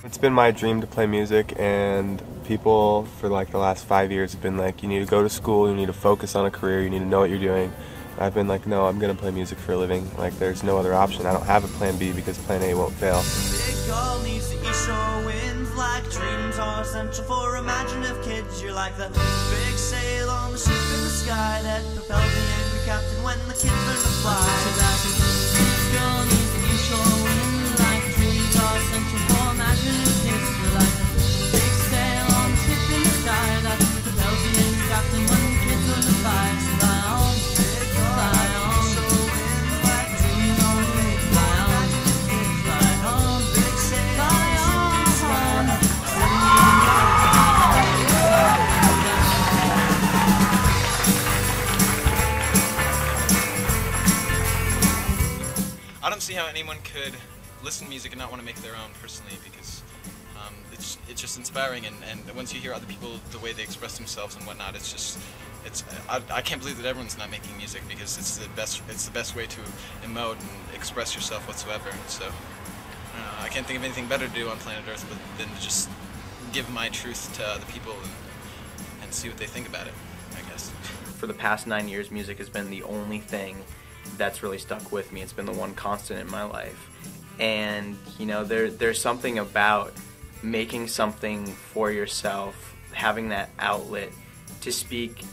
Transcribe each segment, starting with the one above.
It's been my dream to play music, and people for like the last 5 years have been like, you need to go to school, you need to focus on a career, you need to know what you're doing. And I've been like, no, I'm going to play music for a living. Like, there's no other option. I don't have a plan B because plan A won't fail. Big girl needs to ease your winds like dreams are essential for imaginative kids. You're like the big sail on the ship in the sky that propels the angry captain when the kids learn to fly. Big girl needs to ease your winds like dreams are essential for imaginative kids. You're like the big sail on the ship in the sky that propels the angry captain when the kids learn to fly. So fly on, fly on, like dreams on wings. Fly on, fly on, big sail, fly on, I don't see how anyone could listen to music and not want to make their own personally, because it's just inspiring, and once you hear other people, the way they express themselves and whatnot, I can't believe that everyone's not making music, because it's the best way to emote and express yourself whatsoever. So I can't think of anything better to do on planet Earth than to just give my truth to other people and see what they think about it, I guess. For the past 9 years, music has been the only thing that's really stuck with me. It's been the one constant in my life. And you know, there's something about making something for yourself, having that outlet to speak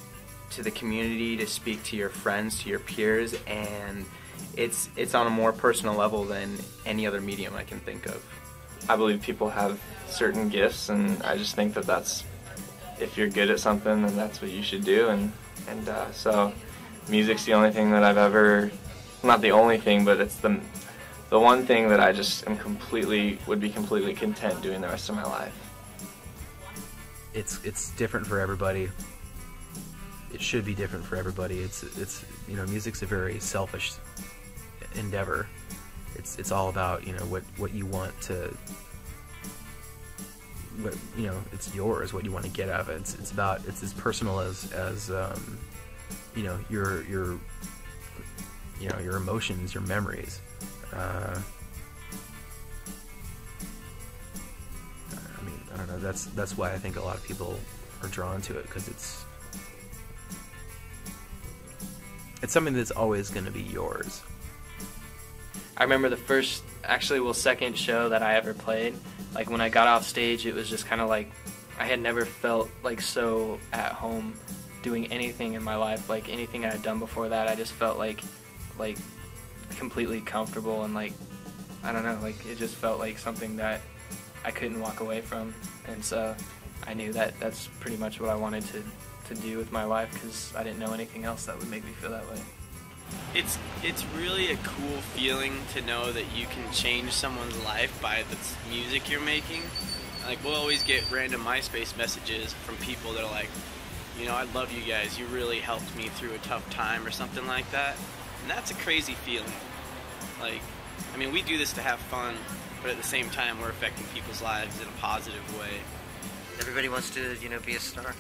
to the community, to speak to your friends, to your peers, and it's on a more personal level than any other medium I can think of. I believe people have certain gifts, and I just think that if you're good at something, then that's what you should do, and so music's the only thing that I've ever, not the only thing, but it's the one thing that I just would be completely content doing the rest of my life. It's different for everybody. It should be different for everybody. It's you know, music's a very selfish endeavor. It's all about, you know, what you want to, you know, it's yours, what you want to get out of it. It's as personal as you know, your you know, your emotions, your memories. I mean, I don't know. That's why I think a lot of people are drawn to it, because it's something that's always going to be yours. I remember the second show that I ever played. Like, when I got off stage, it was just kind of like I had never felt like so at home doing anything in my life. Like, anything I had done before that, I just felt like completely comfortable, and like, I don't know, like, it just felt like something that I couldn't walk away from. And so I knew that that's pretty much what I wanted to do with my life, because I didn't know anything else that would make me feel that way. It's really a cool feeling to know that you can change someone's life by the music you're making. Like, we'll always get random MySpace messages from people that are like, you know, I love you guys, you really helped me through a tough time, or something like that. And that's a crazy feeling. Like, I mean, we do this to have fun, but at the same time, we're affecting people's lives in a positive way. Everybody wants to, you know, be a star.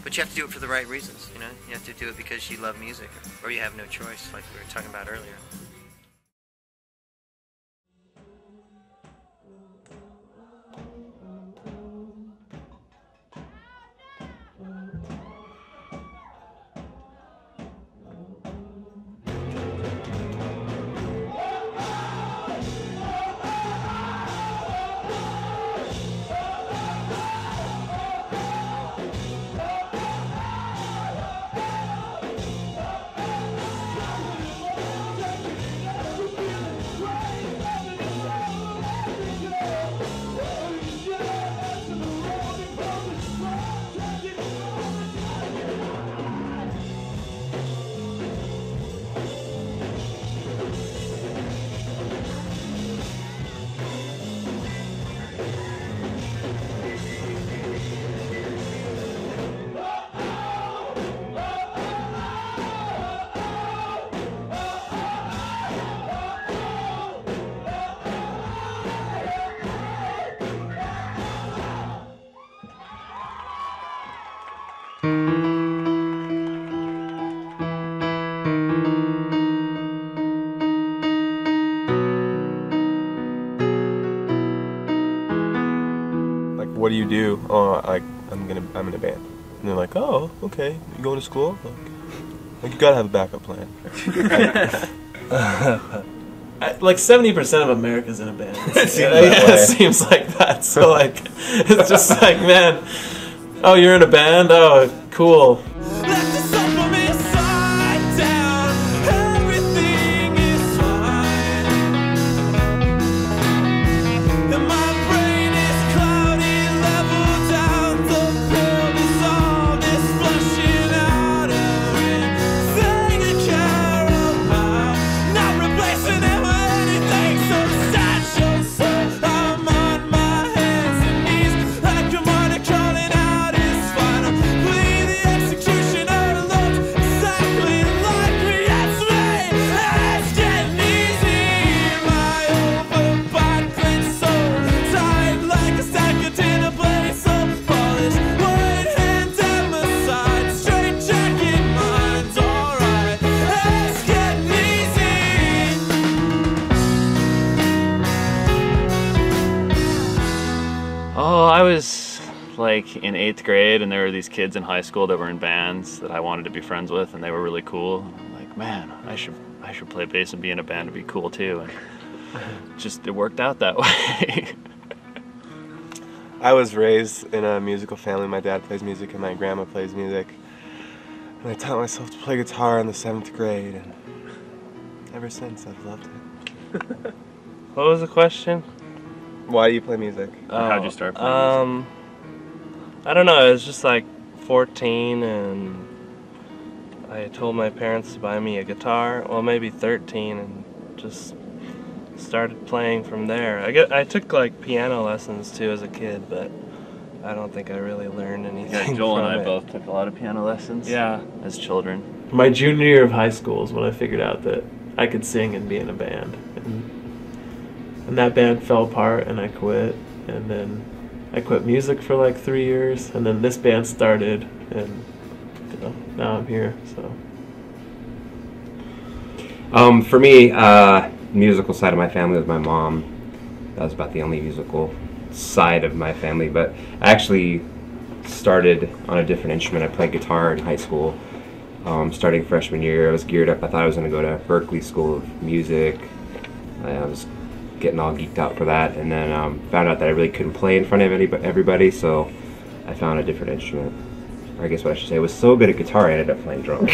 But you have to do it for the right reasons, you know? You have to do it because you love music, or you have no choice, like we were talking about earlier. do? Oh, like I'm in a band. And they're like, oh, okay. You going to school? Like you gotta have a backup plan. Like 70% of America's in a band. It seems like that. So like, it's just like, man, oh, you're in a band? Oh, cool. Oh, I was like in 8th grade, and there were these kids in high school that were in bands that I wanted to be friends with, and they were really cool. And I'm like, man, I should play bass and be in a band to be cool too. And just it worked out that way. I was raised in a musical family. My dad plays music and my grandma plays music. And I taught myself to play guitar in the 7th grade, and ever since I've loved it. What was the question? Why do you play music? How'd you start playing music? I don't know. I was just like 14, and I told my parents to buy me a guitar. Well, maybe 13, and just started playing from there. I took like piano lessons too as a kid, but I don't think I really learned anything. Yeah, Joel and from I it. both took a lot of piano lessons. Yeah. As children. My junior year of high school is when I figured out that I could sing and be in a band. And that band fell apart and I quit. And then I quit music for like 3 years. And then this band started, and now I'm here. So. For me, musical side of my family was my mom. That was about the only musical side of my family. But I actually started on a different instrument. I played guitar in high school. Starting freshman year, I was geared up. I thought I was going to go to Berklee School of Music. I was getting all geeked out for that, and then found out that I really couldn't play in front of everybody, so I found a different instrument. Or I guess what I should say, I was so good at guitar, I ended up playing drums.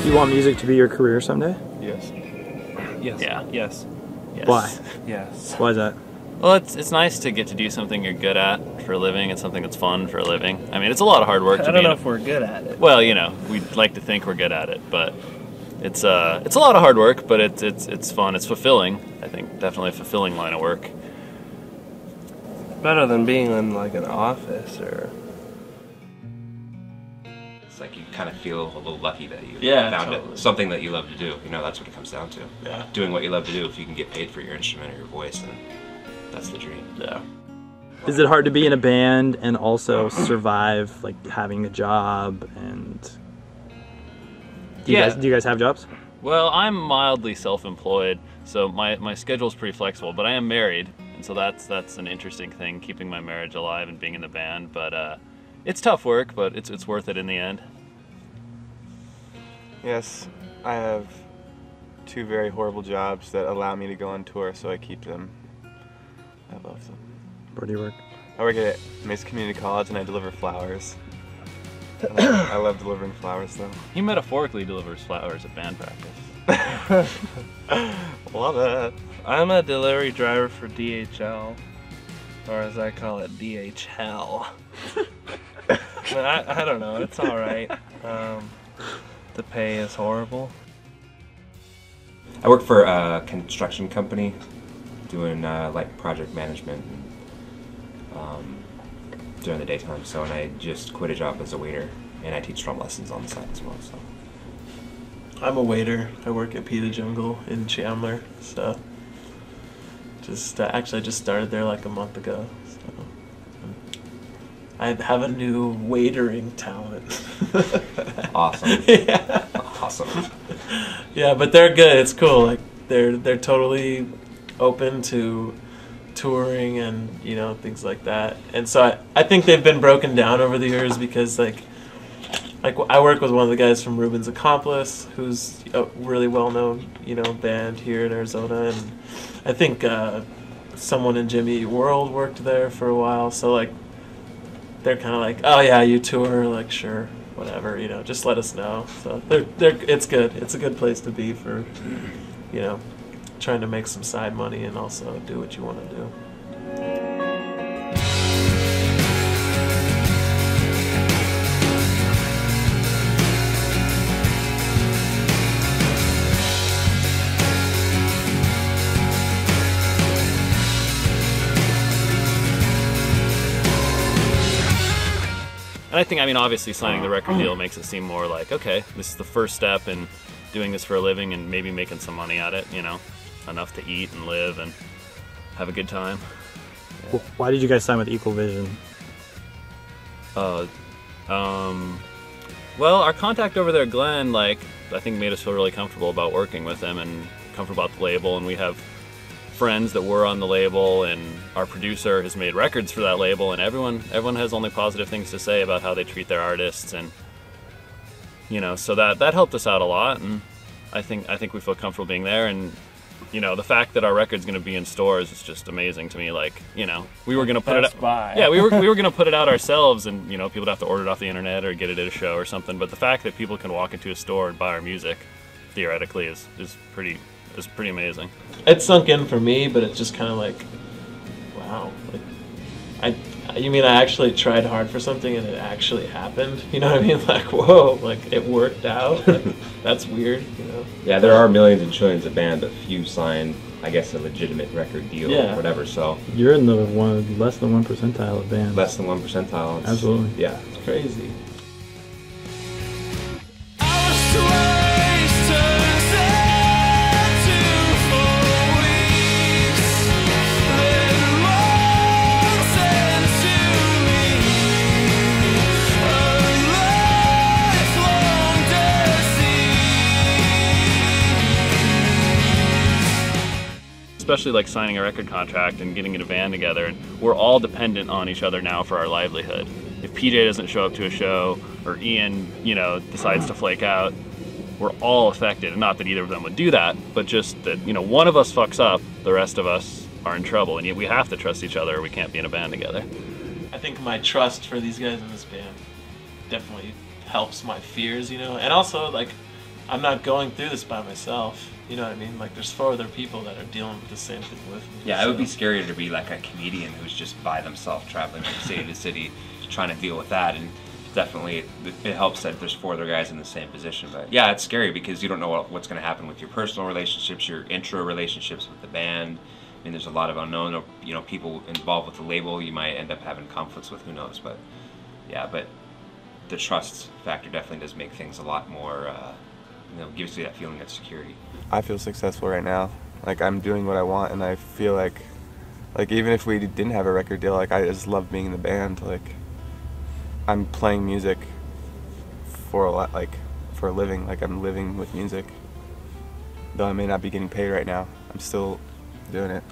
You want music to be your career someday? Yes. Yes. Yeah. Yes. Yes. Why? Yes. Why is that? Well, it's nice to get to do something you're good at for a living and something that's fun for a living. I mean, it's a lot of hard work. I don't know if we're good at it. Well, you know, we'd like to think we're good at it, but it's a lot of hard work, but it's fun. It's fulfilling. I think definitely a fulfilling line of work. Better than being in like an office or. It's like you kind of feel a little lucky that you found totally. it, something that you love to do. You know, that's what it comes down to. Yeah. Doing what you love to do. If you can get paid for your instrument or your voice, then that's the dream. Yeah. Is it hard to be in a band and also survive, like having a job? And do you guys have jobs? Well, I'm mildly self-employed, so my schedule's pretty flexible, but I am married, and so that's an interesting thing, keeping my marriage alive and being in the band. But it's tough work, but it's worth it in the end. Yes, I have 2 very horrible jobs that allow me to go on tour, so I keep them. I love them. Where do you work? I work at Mesa Community College and I deliver flowers. I love delivering flowers though. He metaphorically delivers flowers at band practice. Love it. I'm a delivery driver for DHL, or as I call it, DHL. I don't know. It's all right. The pay is horrible. I work for a construction company, doing like project management during the daytime. So, and I just quit a job as a waiter, and I teach drum lessons on the side as well. So, I'm a waiter. I work at Pita Jungle in Chandler. So, actually, I just started there like a month ago. So, I have a new waitering talent. Awesome. Yeah. Awesome. Yeah, but they're good. It's cool. Like they're totally open to touring and things like that. And so I think they've been broken down over the years because like I work with one of the guys from Ruben's Accomplice, who's a really well-known band here in Arizona, and I think someone in Jimmy Eat World worked there for a while. So like they're kind of like, oh yeah, you tour, like sure, whatever, just let us know. So it's good. It's a good place to be for trying to make some side money and also do what you want to do. And I think, obviously signing the record deal makes it seem more like, okay, this is the first step in doing this for a living and maybe making some money at it, enough to eat and live and have a good time. Yeah. Why did you guys sign with Equal Vision? Well, our contact over there, Glenn, I think made us feel really comfortable about working with him and comfortable about the label, and we have friends that were on the label, and our producer has made records for that label, and everyone has only positive things to say about how they treat their artists, and so that helped us out a lot, and I think we feel comfortable being there, and the fact that our record's going to be in stores is just amazing to me. We were going to put it out. Yeah, we were going to put it out ourselves, and people would have to order it off the internet or get it at a show or something. But the fact that people can walk into a store and buy our music, theoretically, is pretty amazing. It sunk in for me, but it's just kind of like, wow. You mean I actually tried hard for something and it actually happened? You know what I mean? Like, whoa, it worked out. That's weird, Yeah, there are millions and trillions of bands, but few sign, I guess, a legitimate record deal or whatever, so. You're in the less than 1 percentile of bands. Less than 1 percentile. Absolutely. Yeah. It's crazy. Especially signing a record contract and getting in a band together, and we're all dependent on each other now for our livelihood. If PJ doesn't show up to a show, or Ian, decides to flake out, we're all affected. And not that either of them would do that, but just that, one of us fucks up, the rest of us are in trouble, and yet we have to trust each other or we can't be in a band together. I think my trust for these guys in this band definitely helps my fears, and also, I'm not going through this by myself. You know what I mean? There's 4 other people that are dealing with the same thing with me. Yeah, it would be scarier to be like a comedian who's just by themselves traveling from city to city trying to deal with that, and definitely it helps that there's 4 other guys in the same position. But yeah, it's scary because you don't know what's going to happen with your personal relationships, your intro relationships with the band. There's a lot of unknown, people involved with the label you might end up having conflicts with, who knows. But yeah, but the trust factor definitely does make things a lot more, gives you that feeling of security. I feel successful right now. I'm doing what I want, and I feel like even if we didn't have a record deal, I just love being in the band. I'm playing music for for a living. I'm living with music. Though I may not be getting paid right now, I'm still doing it.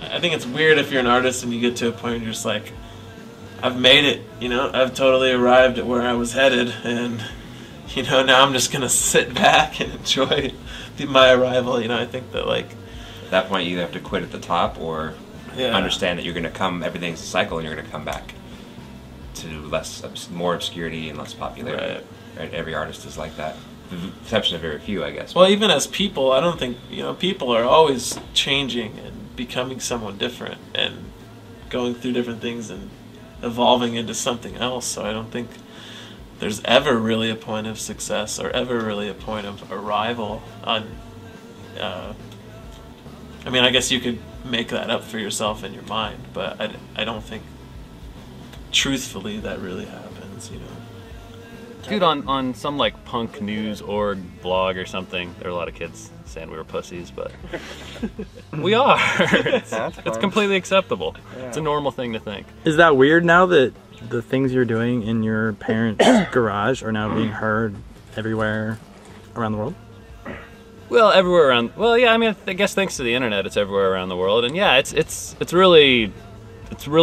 I think it's weird if you're an artist and you get to a point where you're just like, I've made it, I've totally arrived at where I was headed, and now I'm just gonna sit back and enjoy my arrival. I think that at that point you either have to quit at the top or understand that you're gonna everything's a cycle, and you're gonna come back to more obscurity and less popularity. Right? Every artist is like that. The exception of very few, I guess. Well, even as people, I don't think people are always changing and becoming someone different and going through different things and evolving into something else. So I don't think there's ever really a point of success or ever really a point of arrival on, I guess you could make that up for yourself in your mind, but I don't think truthfully that really happens, Dude, on some punk news org blog or something, there were a lot of kids saying we were pussies, but we are. It's completely acceptable. Yeah. It's a normal thing to think. Is that weird now that the things you're doing in your parents' garage are now being heard everywhere around the world? Well, everywhere around. Well, yeah. I mean, I guess thanks to the internet, it's everywhere around the world, and yeah, it's really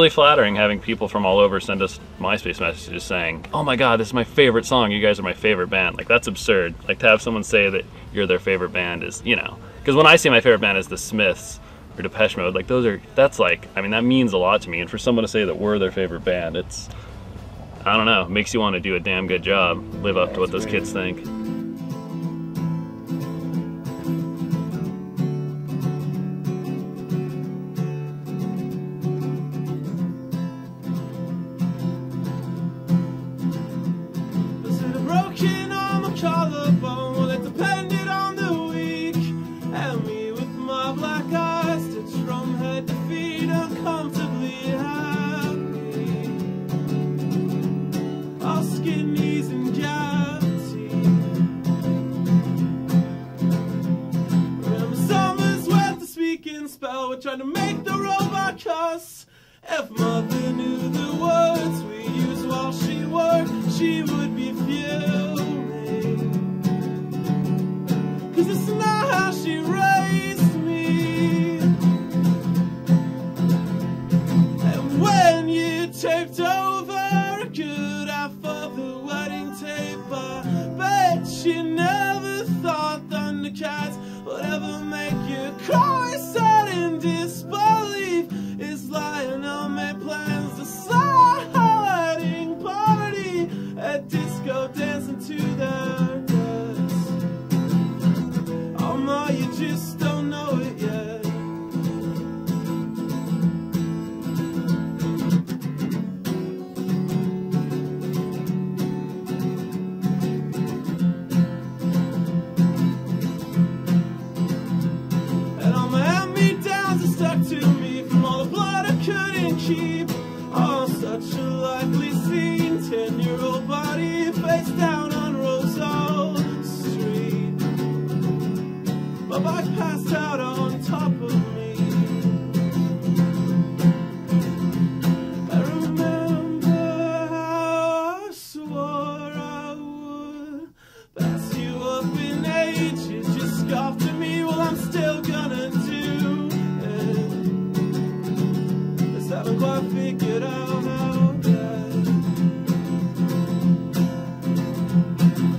flattering having people from all over send us MySpace messages saying, "Oh my God, this is my favorite song. You guys are my favorite band." Like, that's absurd. Like, to have someone say that you're their favorite band is, you know, because when I say my favorite band is the Smiths or Depeche Mode, like that's like, I mean, that means a lot to me. And for someone to say that we're their favorite band, it's, I don't know, makes you want to do a damn good job, live up to what those kids think. Collarbone, well, it depended on the week. And me with my black eyes, stitched from head to feet, uncomfortably happy. All skin, knees, and gravity. Remember summers with the speaking spell, we're trying to make the robot cuss. If mother knew the words we used while she worked, she would be fuming. 'Cause it's not how she raised me. And when you taped over a good half of the wedding tape, I bet you never thought Thundercats would ever make you cry. Sad in disbelief is Lionel made plans to sliding party at disco dancing to their deaths. Oh no, you just don't know it yet. And all my hand-me-downs are stuck to me from all the blood I couldn't keep. Oh, such a likely scene, 10-year-old body face down on Roseau Street. My bike passed out on top of me. I remember how I swore I would pass you up in age. You just scoffed at me, well, I'm still gonna do it. Just haven't quite figured out how that.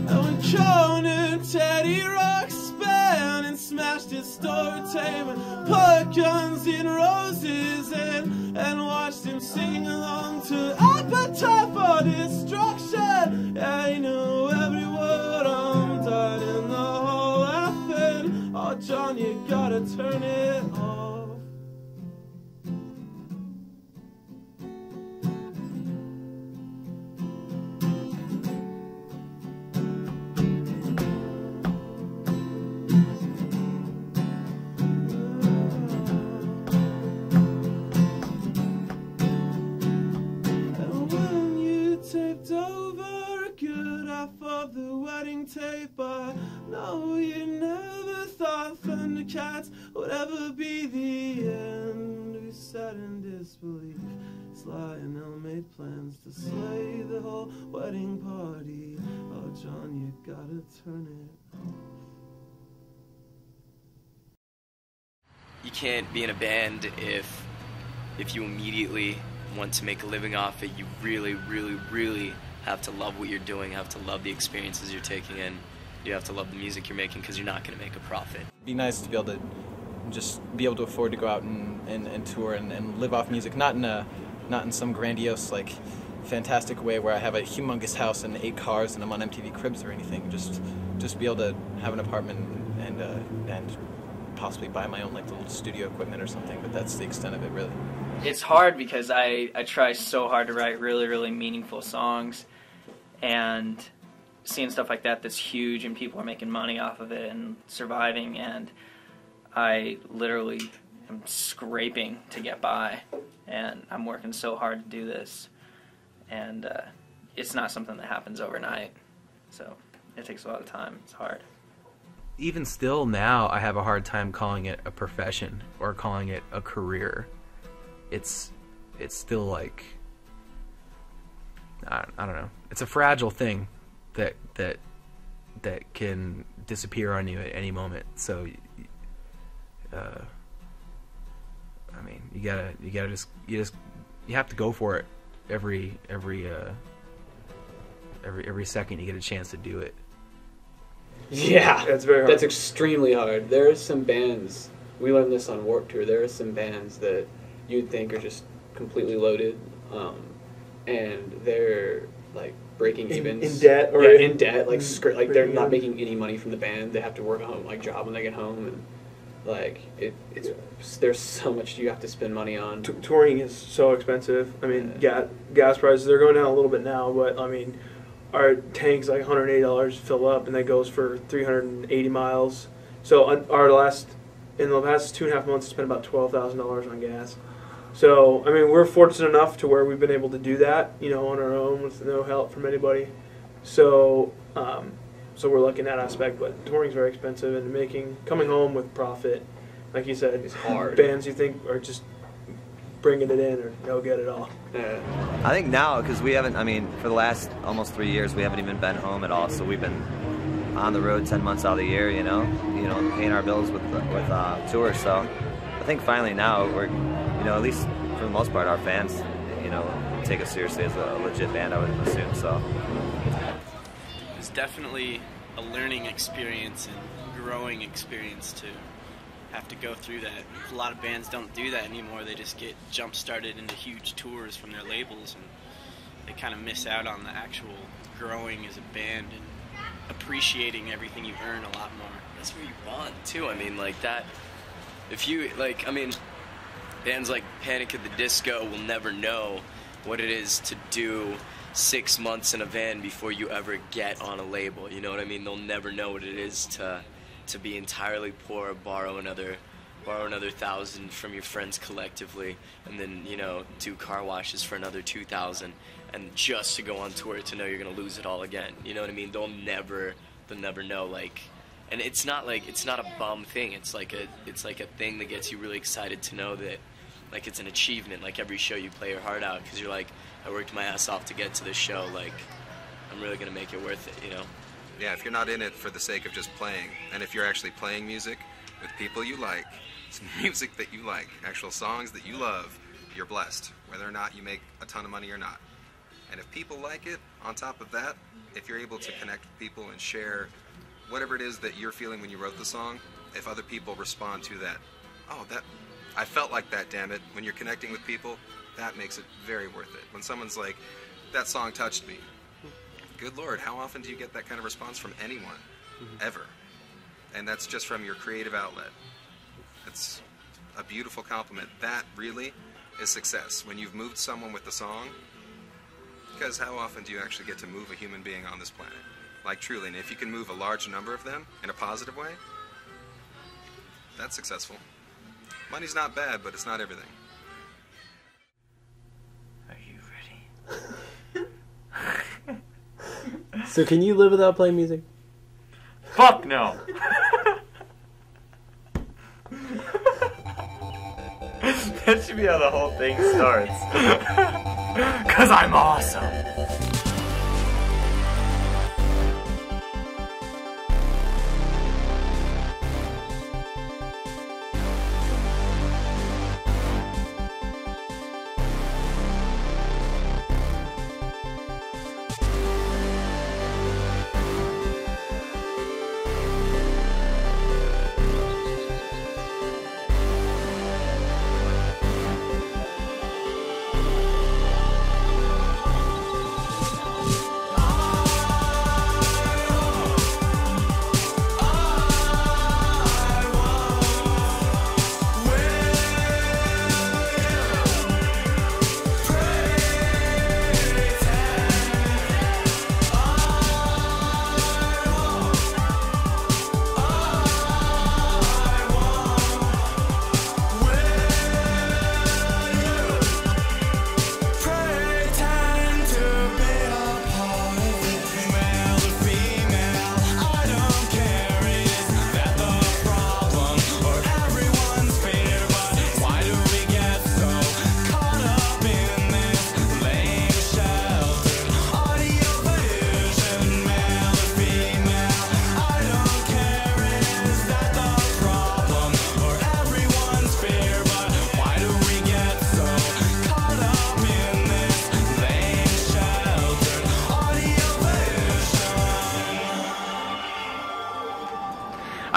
And when Conan Teddy Rocks and smashed his store table, put guns in roses and watched him sing along to Appetite for Destruction. Yeah, you know every word, I'm dying in the hall laughing. Oh, John, you gotta turn it off. Taped over a good half of the wedding tape. I know you never thought Thundercats would ever be the end. We sat in disbelief as Lionel made plans to slay the whole wedding party. Oh, John, you gotta turn it off. You can't be in a band if you immediately want to make a living off it. You really, really, really have to love what you're doing, have to love the experiences you're taking in. You have to love the music you're making, because you're not going to make a profit. It'd be nice to be able to just be able to afford to go out and tour and live off music, not in some grandiose, like, fantastic way where I have a humongous house and 8 cars and I'm on MTV Cribs or anything. Just be able to have an apartment and possibly buy my own, like, little studio equipment or something, but that's the extent of it, really. It's hard because I try so hard to write really, really meaningful songs, and seeing stuff like that that's huge and people are making money off of it and surviving, and I literally am scraping to get by, and I'm working so hard to do this, and it's not something that happens overnight, so it takes a lot of time. It's hard. Even still now, I have a hard time calling it a profession or calling it a career. It's still like, I don't know. It's a fragile thing that can disappear on you at any moment. So, I mean, you have to go for it every second you get a chance to do it. Yeah, that's very hard. That's extremely hard. There are some bands, we learned this on Warped Tour, there are some bands that you'd think are just completely loaded, and they're like breaking evens. In debt? Or yeah, in debt, like they're not making any money from the band. They have to work a job when they get home, and like there's so much you have to spend money on. Touring is so expensive. I mean, gas prices, they're going down a little bit now, but I mean, our tank's like $180 to fill up, and that goes for 380 miles. So in the last 2.5 months, I spent about $12,000 on gas. So I mean, we're fortunate enough to where we've been able to do that, on our own with no help from anybody. So so we're lucky in that aspect. But touring's very expensive, and coming home with profit, like you said, it's hard. Bands you think are just bringing it in or they'll get it all. I think now, because we haven't, for the last almost 3 years, we haven't even been home at all. So we've been on the road 10 months out of the year, paying our bills with tours. So I think finally now we're, at least for the most part, our fans, take us seriously as a legit band, I would assume. So it's definitely a learning experience and growing experience to have to go through that. A lot of bands don't do that anymore. They just get jump-started into huge tours from their labels, and they kind of miss out on the actual growing as a band and appreciating everything you earn a lot more. That's where you bond, too. I mean, like that, bands like Panic at the Disco will never know what it is to do 6 months in a van before you ever get on a label. You know what I mean? They'll never know what it is to be entirely poor, borrow another 1,000 from your friends collectively, and then do car washes for another 2,000, and just to go on tour to know you're gonna lose it all again. You know what I mean? They'll never know. And it's not a bum thing. It's like a thing that gets you really excited to know that it's an achievement. Like every show you play your heart out because you're like, I worked my ass off to get to this show. Like I'm really gonna make it worth it. Yeah, if you're not in it for the sake of just playing, and if you're actually playing music with people you like, music that you like, actual songs that you love, you're blessed, whether or not you make a ton of money or not. And if people like it, on top of that, if you're able to connect with people and share whatever it is that you're feeling when you wrote the song, if other people respond to that, I felt like that, damn it, when you're connecting with people, that makes it very worth it. When someone's like, that song touched me, good Lord, how often do you get that kind of response from anyone, ever? And that's just from your creative outlet. It's a beautiful compliment. That really is success, when you've moved someone with the song, because how often do you actually get to move a human being on this planet? Like truly, and if you can move a large number of them in a positive way, that's successful. Money's not bad, but it's not everything. Are you ready? So can you live without playing music? Fuck no. That should be how the whole thing starts. 'Cause I'm awesome.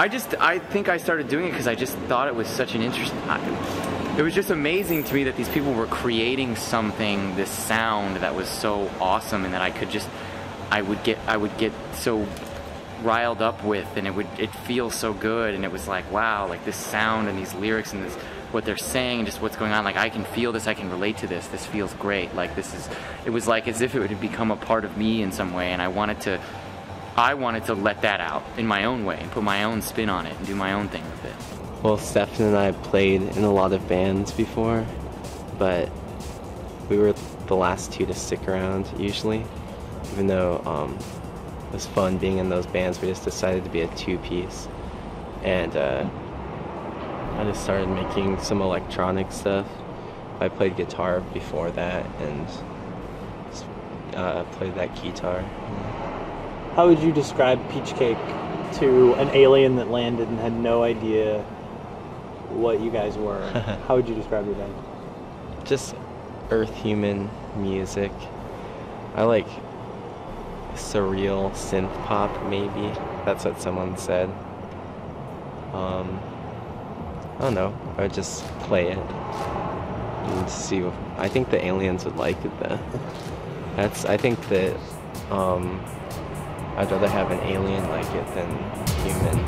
I think I started doing it because I just thought it was such an interesting. It was just amazing to me that these people were creating something, this sound that was so awesome, and that I would get so riled up with, and it feels so good, and it was like, wow, like this sound and these lyrics and this, what they're saying and just what's going on, like I can feel this, I can relate to this feels great, like it was like as if it would become a part of me in some way, and I wanted to let that out in my own way and put my own spin on it and do my own thing with it. Well, Stefan and I played in a lot of bands before, but we were the last two to stick around usually. Even though it was fun being in those bands, we just decided to be a two-piece. And I just started making some electronic stuff. I played guitar before that and played that guitar. How would you describe Peach Cake to an alien that landed and had no idea what you guys were? How would you describe your band? Just earth human music. I like surreal synth pop, maybe. That's what someone said. I don't know. I would just play it and see. I think the aliens would like it though. I think that I'd rather have an alien like it than human.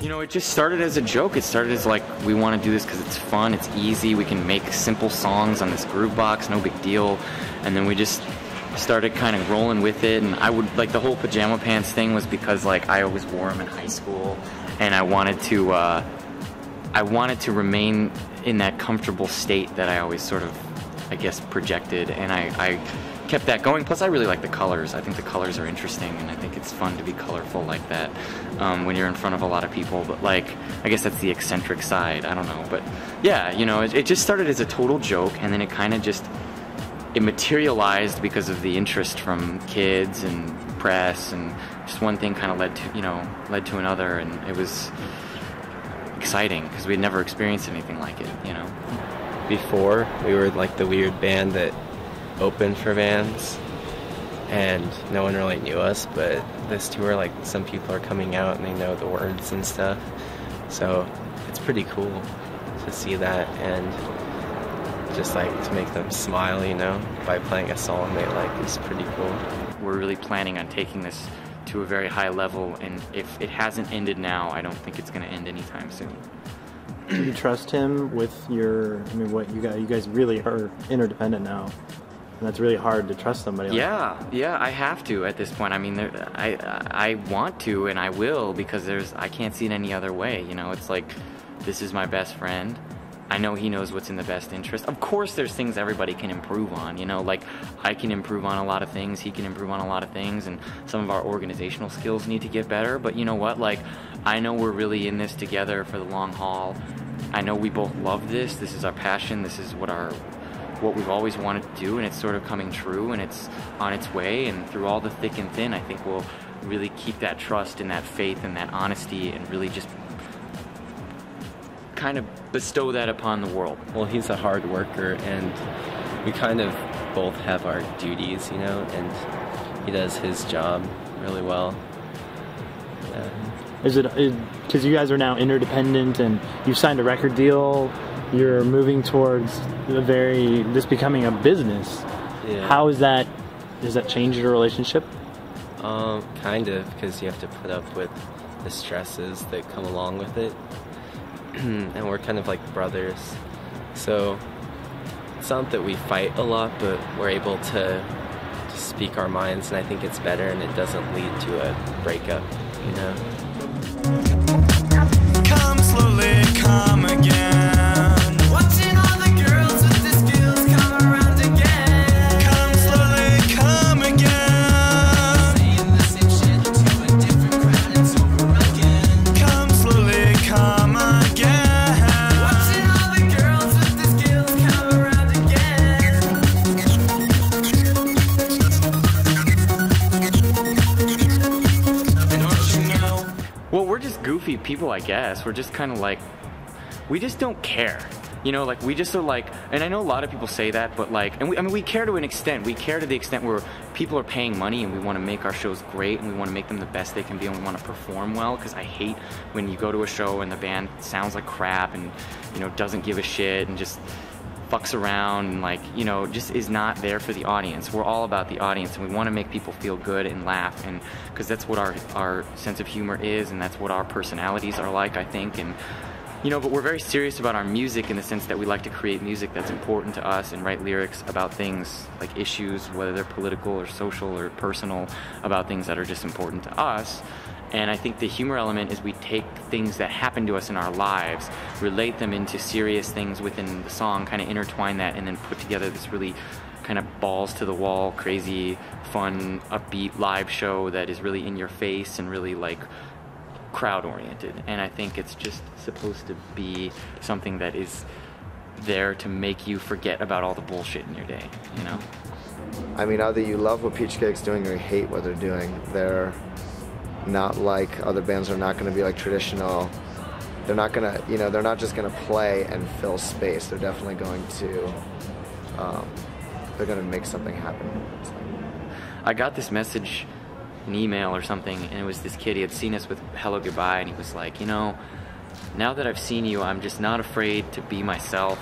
You know, it just started as a joke. It started as like, we want to do this because it's fun, it's easy, we can make simple songs on this groove box, no big deal. And then we just started kind of rolling with it. And I would, like, the whole pajama pants thing was because like I always wore them in high school, and I wanted to remain in that comfortable state that I always sort of, I guess, projected, and I kept that going. Plus I really like the colors. I think the colors are interesting, and I think it's fun to be colorful like that when you're in front of a lot of people. But like, I guess that's the eccentric side, I don't know. But yeah, you know, it just started as a total joke, and then it kind of just, it materialized because of the interest from kids and press, and just one thing kind of led to another, and it was exciting because we'd never experienced anything like it, you know. Before, we were like the weird band that opened for bands, and no one really knew us, but this tour, like, some people are coming out and they know the words and stuff, so it's pretty cool to see that, and just like to make them smile, you know, by playing a song they like is pretty cool. We're really planning on taking this to a very high level, and if it hasn't ended now, I don't think it's going to end anytime soon. Do you trust him with your, I mean, what you guys really are interdependent now, and that's really hard to trust somebody like that. Yeah, I have to at this point. I mean, I want to, and I will, because I can't see it any other way, you know. It's like, this is my best friend. I know he knows what's in the best interest. Of course there's things everybody can improve on, you know, like I can improve on a lot of things, he can improve on a lot of things, and some of our organizational skills need to get better, but you know what, like, I know we're really in this together for the long haul. I know we both love this is our passion, this is what we've always wanted to do, and it's sort of coming true, and it's on its way, and through all the thick and thin, I think we'll really keep that trust and that faith and that honesty, and really just kind of bestow that upon the world. Well, he's a hard worker, and we kind of both have our duties, you know, and he does his job really well. Yeah. Is it because you guys are now interdependent and you've signed a record deal, you're moving towards this becoming a business? Yeah. How does that change your relationship? Kind of, because you have to put up with the stresses that come along with it. And we're kind of like brothers, so it's not that we fight a lot, but we're able to speak our minds, and I think it's better, and it doesn't lead to a breakup, you know. Come slowly, come again. Watching all the girls with the skills come around again. Come slowly, come again. Saying the same shit to a different crowd, it's over again. Come slowly, come again. Watching all the girls with the skills come around again. And don't you know goofy people, I guess. We're just kind of like, we just don't care. You know, like, we just are like, and I know a lot of people say that, but like, and I mean, we care to an extent. We care to the extent where people are paying money and we want to make our shows great and we want to make them the best they can be and we want to perform well, because I hate when you go to a show and the band sounds like crap and, you know, doesn't give a shit and just fucks around and, like, you know, just is not there for the audience. We're all about the audience and we want to make people feel good and laugh, and because that's what our sense of humor is, and that's what our personalities are like, I think. And you know, but we're very serious about our music in the sense that we like to create music that's important to us and write lyrics about things like issues, whether they're political or social or personal, about things that are just important to us. And I think the humor element is we take things that happen to us in our lives, relate them into serious things within the song, kind of intertwine that, and then put together this really kind of balls to the wall, crazy, fun, upbeat live show that is really in your face and really like crowd oriented. And I think it's just supposed to be something that is there to make you forget about all the bullshit in your day, you know? I mean, either you love what Peach Cake's doing or you hate what they're doing. They're not like other bands, are not going to be like traditional. They're not going to, you know, they're not just going to play and fill space. They're definitely going to, they're going to make something happen. I got this message, an email or something, and it was this kid. He had seen us with Hello Goodbye, and he was like, you know, now that I've seen you, I'm just not afraid to be myself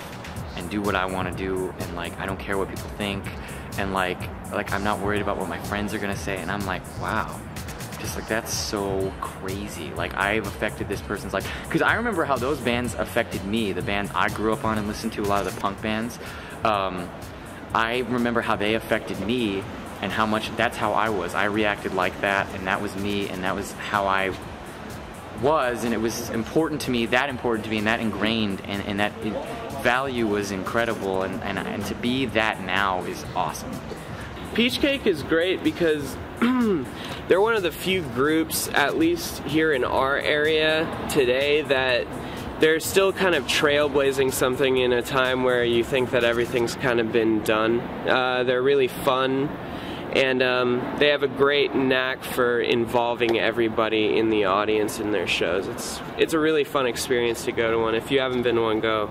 and do what I want to do, and like, I don't care what people think, and like I'm not worried about what my friends are gonna say. And I'm like, wow, just like, that's so crazy. Like, I've affected this person's life, because I remember how those bands affected me, the band I grew up on and listened to, a lot of the punk bands. I remember how they affected me and how much, that's how I was. I reacted like that, and that was me, and that was how I was, and it was important to me, that important to me, and that ingrained, and that value was incredible, and to be that now is awesome. Peach Cake is great because they're one of the few groups, at least here in our area today, that they're still kind of trailblazing something in a time where you think that everything's kind of been done. They're really fun, and they have a great knack for involving everybody in the audience in their shows. It's a really fun experience to go to one. If you haven't been to one, go.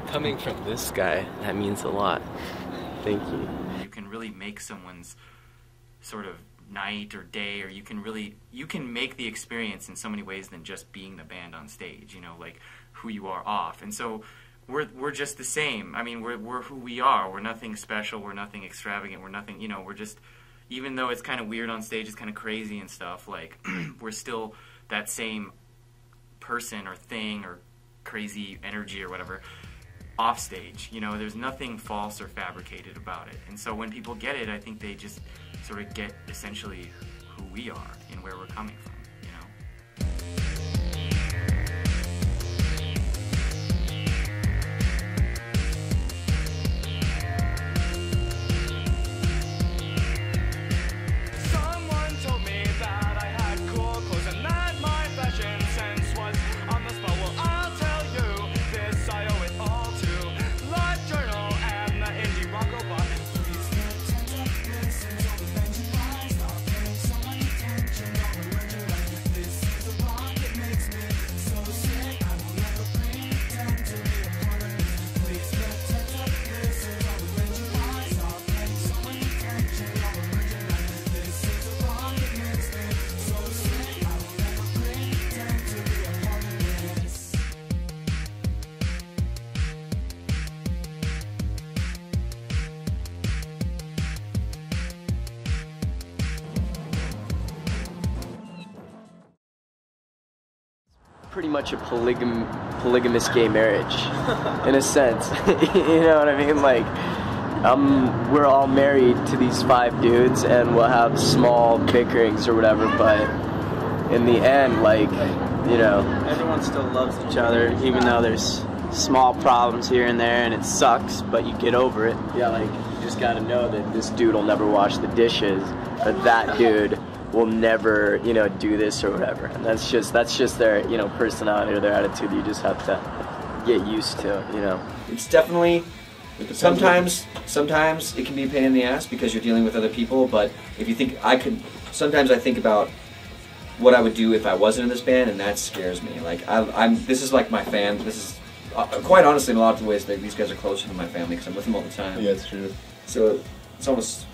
Coming from this guy, that means a lot. Thank you. You can really make someone's sort of night or day, or you can make the experience in so many ways than just being the band on stage, you know, like who you are off. And so we're just the same. I mean, we're who we are. We're nothing special, we're nothing extravagant, we're nothing, you know, we're just, even though it's kind of weird on stage, it's kind of crazy and stuff, like we're still that same person or thing or crazy energy or whatever off stage. You know, there's nothing false or fabricated about it. And so when people get it, I think they just sort of get essentially who we are and where we're coming from, you know? Someone told me that I had cool clothes and that my fashion sense was on the spot. Well, I'll tell you this, I owe it all to Live Journal and the indie rock robot. Pretty much a polygamous gay marriage, in a sense. You know what I mean? Like, we're all married to these 5 dudes, and we'll have small bickerings or whatever, but in the end, like, you know, everyone still loves each other, even though there's small problems here and there, and it sucks, but you get over it. Yeah, like, you just gotta know that this dude will never wash the dishes, or that dude will never, you know, do this or whatever. And that's just their, you know, personality or their attitude. You just have to get used to, you know. It's definitely, sometimes it can be a pain in the ass because you're dealing with other people, but if you think, sometimes I think about what I would do if I wasn't in this band, and that scares me. Like this is like my fam. This is quite honestly, in a lot of ways, these guys are closer to my family because I'm with them all the time. Yeah, it's true. So it's almost.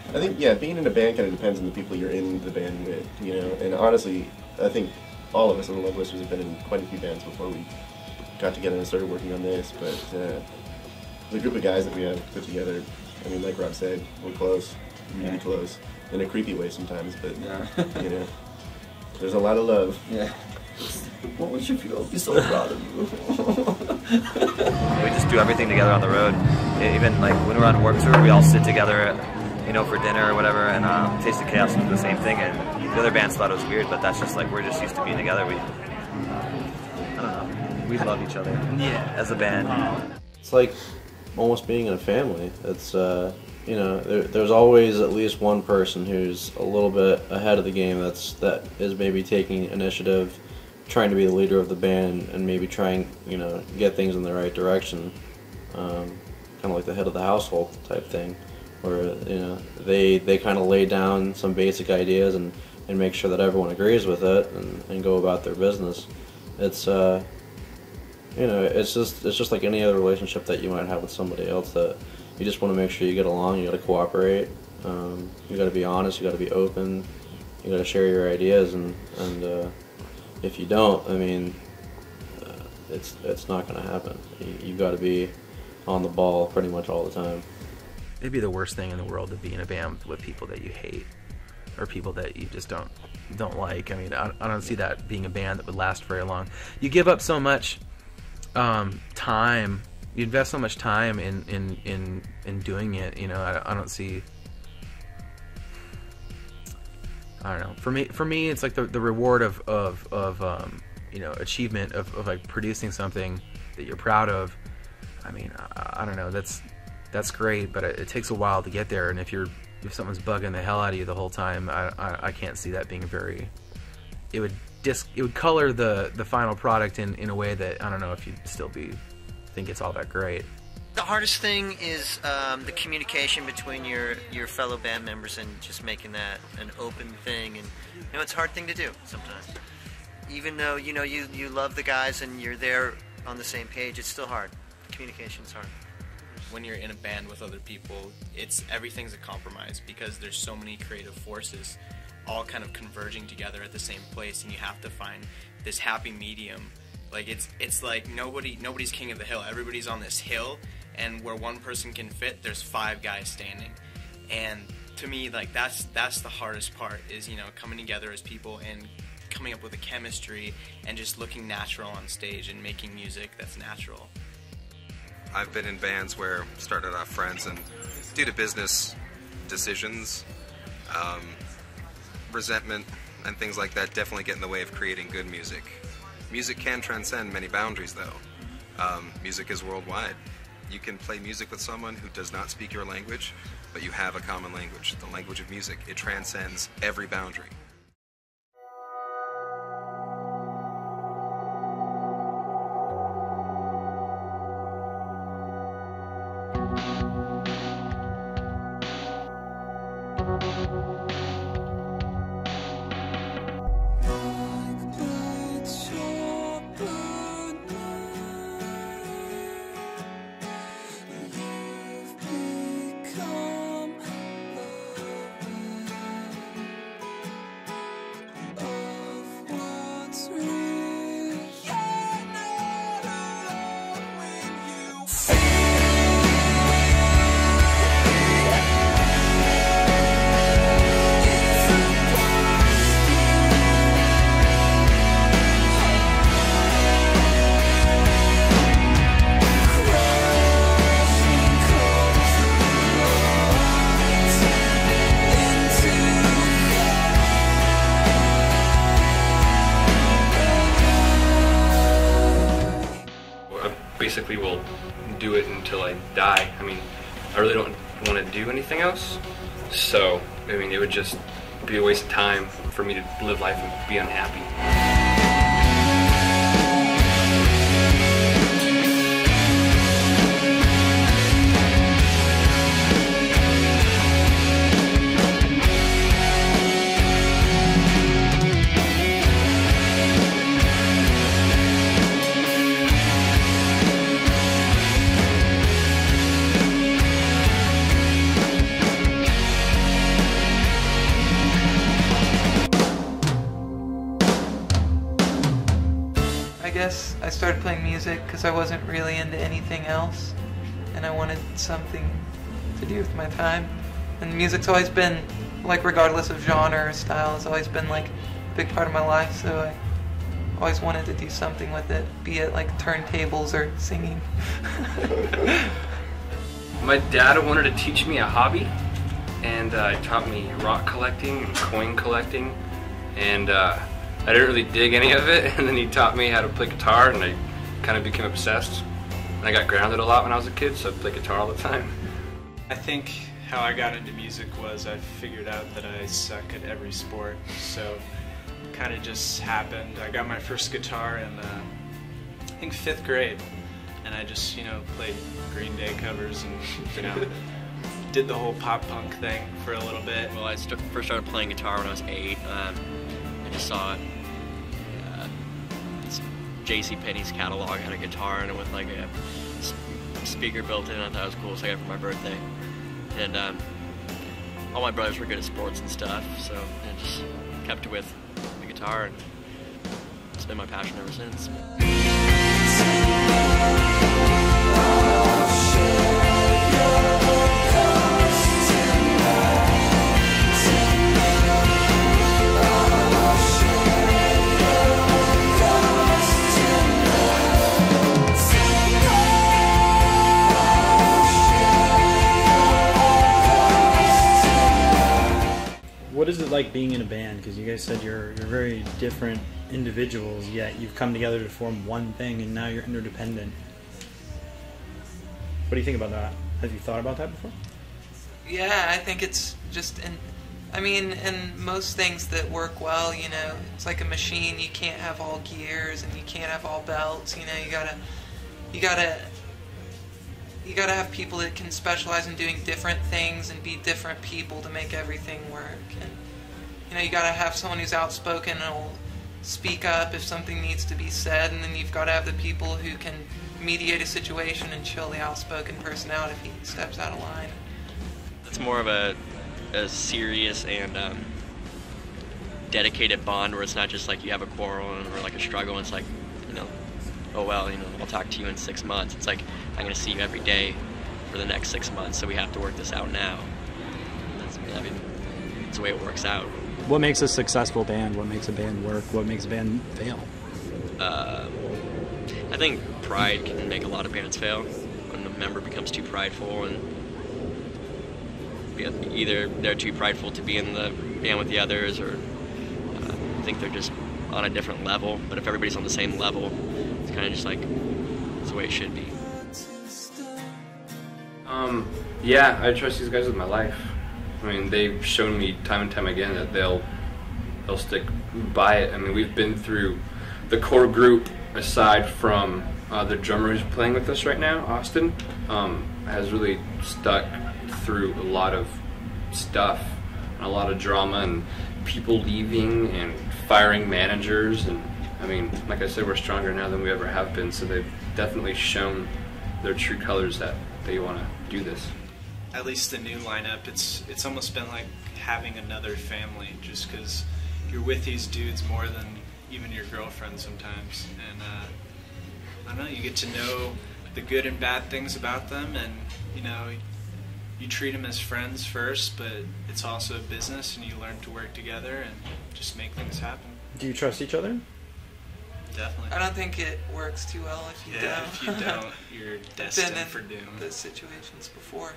I think being in a band kind of depends on the people you're in the band with, you know. And honestly, I think all of us on the Love Whispers have been in quite a few bands before we got together and started working on this. But the group of guys that we have put together, I mean, like Rob said, we're close, really close, in a creepy way sometimes. But you know, there's a lot of love. Yeah. What would you feel? I'd be so proud of you. We just do everything together on the road. Even like when we're on Warped Tour, we all sit together, you know, for dinner or whatever, and Taste of Chaos and do the same thing. And the other bands thought it was weird, but that's just like we're just used to being together. I don't know. We love each other. Yeah. As a band. It's like almost being in a family. It's you know, there's always at least one person who's a little bit ahead of the game. That is maybe taking initiative, trying to be the leader of the band, and maybe trying, you know, get things in the right direction. Kind of like the head of the household type thing, where, you know, they kind of lay down some basic ideas and make sure that everyone agrees with it and go about their business. It's you know, it's just like any other relationship that you might have with somebody else, that you just want to make sure you get along, you got to cooperate, you got to be honest, you got to be open, you got to share your ideas, and if you don't, I mean, it's not going to happen. You got to be on the ball pretty much all the time. It'd be the worst thing in the world to be in a band with people that you hate or people that you just don't like. I mean, I don't see that being a band that would last very long. You give up so much time. You invest so much time in doing it. You know, I don't see. I don't know. For me, it's like the reward of you know, achievement of like producing something that you're proud of. I mean, I don't know. That's great, but it takes a while to get there. And if someone's bugging the hell out of you the whole time, I can't see that being very. It would color the final product in a way that I don't know if you'd still think it's all that great. The hardest thing is the communication between your fellow band members and just making that an open thing. And you know, it's a hard thing to do sometimes. Even though, you know, you love the guys and you're there on the same page, it's still hard. Communication's hard. When you're in a band with other people, everything's a compromise because there's so many creative forces all kind of converging together at the same place, and you have to find this happy medium. Like it's like nobody's king of the hill. Everybody's on this hill, and where one person can fit, there's 5 guys standing. And to me, like that's the hardest part, is, you know, coming together as people and coming up with a chemistry and just looking natural on stage and making music that's natural. I've been in bands where started off friends, and due to business decisions, resentment and things like that definitely get in the way of creating good music. Music can transcend many boundaries, though. Music is worldwide. You can play music with someone who does not speak your language, but you have a common language, the language of music. It transcends every boundary. Basically will do it until I die. I mean, I really don't want to do anything else, so I mean, it would just be a waste of time for me to live life and be unhappy. I started playing music because I wasn't really into anything else, and I wanted something to do with my time. And music's always been, like, regardless of genre or style, it's always been like a big part of my life, so I always wanted to do something with it, be it like turntables or singing. My dad wanted to teach me a hobby, and he taught me rock collecting and coin collecting, and I didn't really dig any of it, and then he taught me how to play guitar, and I kind of became obsessed. And I got grounded a lot when I was a kid, so I played guitar all the time. I think how I got into music was I figured out that I suck at every sport, so it kind of just happened. I got my first guitar in, I think, 5th grade, and I just, you know, played Green Day covers and, you know, did the whole pop punk thing for a little bit. Well, I first started playing guitar when I was 8. I just saw JCPenney's catalog had a guitar in it with like a speaker built in. I thought it was cool, so I got it for my birthday. And all my brothers were good at sports and stuff, so I just kept it with the guitar, and it's been my passion ever since. What is it like being in a band? Because you guys said you're very different individuals, yet you've come together to form one thing, and now you're interdependent. What do you think about that? Have you thought about that before? Yeah, I think it's just, in most things that work well, you know, it's like a machine. You can't have all gears, and you can't have all belts. You know, you gotta have people that can specialize in doing different things and be different people to make everything work. And you know, you gotta have someone who's outspoken and will speak up if something needs to be said, and then you've got to have the people who can mediate a situation and chill the outspoken person out if he steps out of line. It's more of a serious and dedicated bond where it's not just like you have a quarrel or like a struggle. It's like, you know, oh well, you know, I'll talk to you in 6 months. It's like, I'm going to see you every day for the next 6 months, so we have to work this out now. That's the way it works out. What makes a successful band? What makes a band work? What makes a band fail? I think pride can make a lot of bands fail. When a member becomes too prideful, and either they're too prideful to be in the band with the others, or I think they're just on a different level. But if everybody's on the same level, it's kind of just like, it's the way it should be. Yeah, I trust these guys with my life. I mean, they've shown me time and time again that they'll stick by it. I mean, we've been through the core group, aside from the drummer who's playing with us right now, Austin, has really stuck through a lot of stuff, and a lot of drama, and people leaving and firing managers, and I mean, like I said, we're stronger now than we ever have been, so they've definitely shown their true colors that they want to do this. At least the new lineup, it's almost been like having another family, just because you're with these dudes more than even your girlfriend sometimes, and I don't know, you get to know the good and bad things about them, and you know, you treat them as friends first, but it's also a business, and you learn to work together and just make things happen. Do you trust each other? Definitely. I don't think it works too well if you don't. Yeah, if you don't, you're destined for doom. Been in those situations before.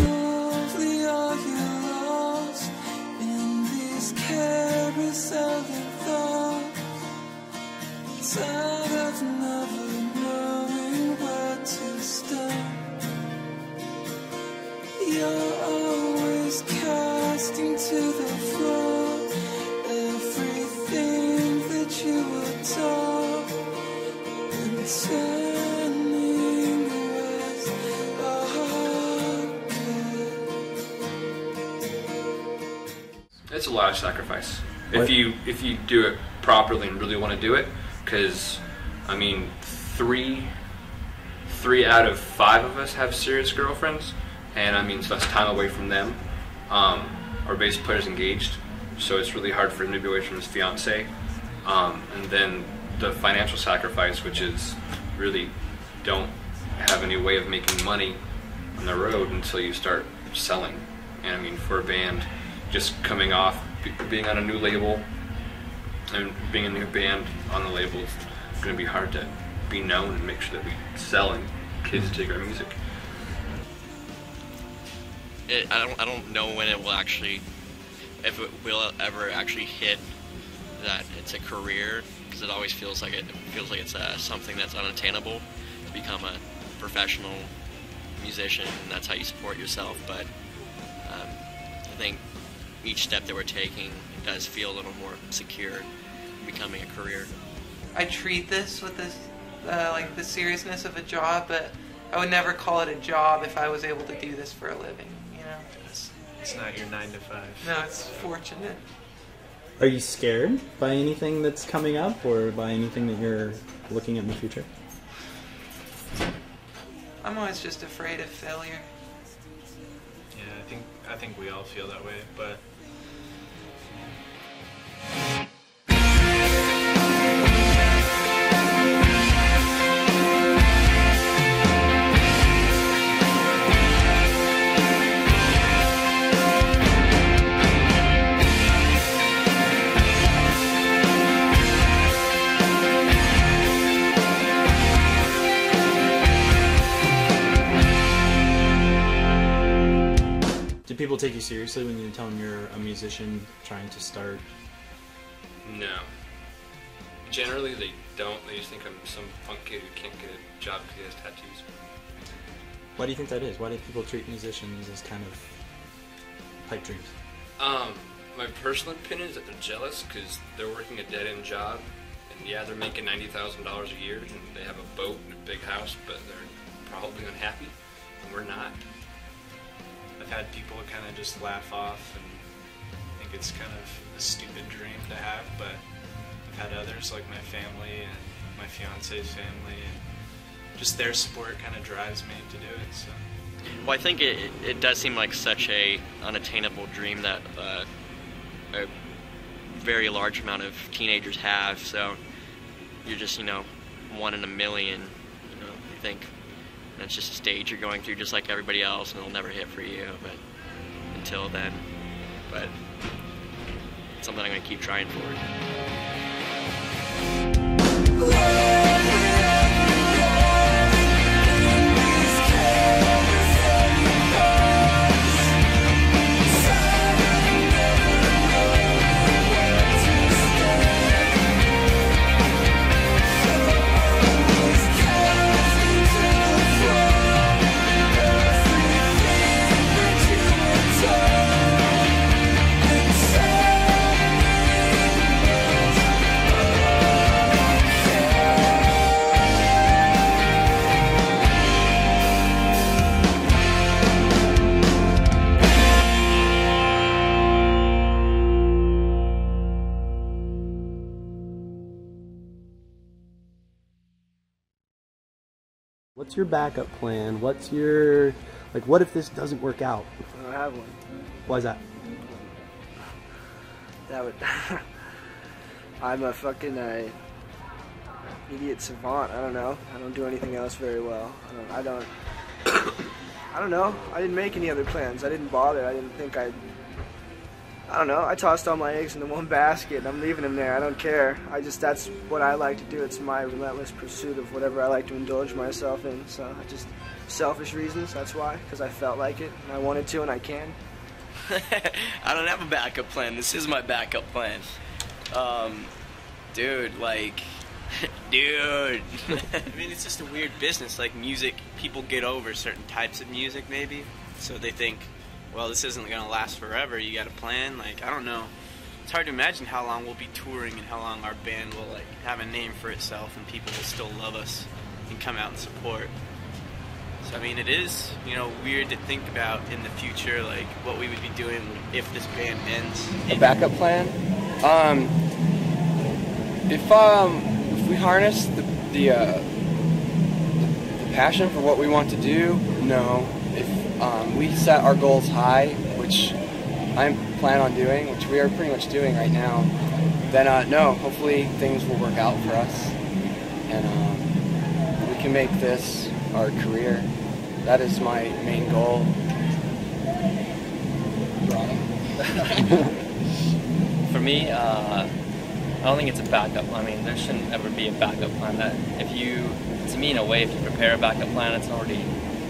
Lovely are you lost in this carousel of thoughts, tired of never knowing where to stop. You're always casting to the floor everything that you were taught, and turning the rest It's a lot of sacrifice if you do it properly and really want to do it, because I mean, three out of 5 of us have serious girlfriends, and I mean, so that's time away from them. Our bass player's engaged, so it's really hard for him to be away from his fiance, and then the financial sacrifice, which is really don't have any way of making money on the road until you start selling. And I mean, for a band just coming off being on a new label and being a new band on the label, it's going to be hard to be known and make sure that we sell and kids dig our music. I don't know when it will actually, if it will ever actually hit that it's a career, because it always feels like it's something that's unattainable to become a professional musician, and that's how you support yourself. But I think each step that we're taking does feel a little more secure in becoming a career. I treat this with this like the seriousness of a job, but I would never call it a job if I was able to do this for a living. You know, It's not your 9 to 5. No, it's fortunate. Are you scared by anything that's coming up, or by anything that you're looking at in the future? I'm always just afraid of failure. Yeah, I think we all feel that way, but Do people take you seriously when you tell them you're a musician trying to start? No. Generally, they don't. They just think I'm some punk kid who can't get a job because he has tattoos. Why do you think that is? Why do people treat musicians as kind of pipe dreams? My personal opinion is that they're jealous because they're working a dead-end job, and yeah, they're making $90,000 a year, and they have a boat and a big house, but they're probably unhappy, and we're not. I've had people kind of just laugh off and think it's kind of a stupid dream to have, but I've had others like my family and my fiance's family, and just their support kind of drives me to do it. So. Well, I think it does seem like such a unattainable dream that a very large amount of teenagers have. So you're just, one in a million. You think it's just a stage you're going through, just like everybody else, and it'll never hit for you. But until then, it's something I'm going to keep trying for. What's your backup plan? What's your, what if this doesn't work out? I don't have one. Why is that? That would... I'm a fucking idiot savant. I don't know. I don't do anything else very well. I don't I don't know. I didn't make any other plans. I didn't bother. I didn't think I don't know. I tossed all my eggs into one basket and I'm leaving them there. I don't care. That's what I like to do. It's my relentless pursuit of whatever I like to indulge myself in. So selfish reasons, that's why. Because I felt like it and I wanted to and I can. I don't have a backup plan. This is my backup plan. Dude. I mean, it's just a weird business. Like music, people get over certain types of music maybe. So they think, well, this isn't going to last forever. You got a plan? I don't know. It's hard to imagine how long we'll be touring and how long our band will, have a name for itself and people will still love us and come out and support. So, I mean, it is, weird to think about in the future, what we would be doing if this band ends. A backup plan? If we harness the passion for what we want to do, no. If we set our goals high, which I plan on doing, which we are pretty much doing right now, then no, hopefully things will work out for us, and we can make this our career. That is my main goal. For me, I don't think it's a backup. I mean, there shouldn't ever be a backup plan. That if you, to me, in a way, if you prepare a backup plan, it's already,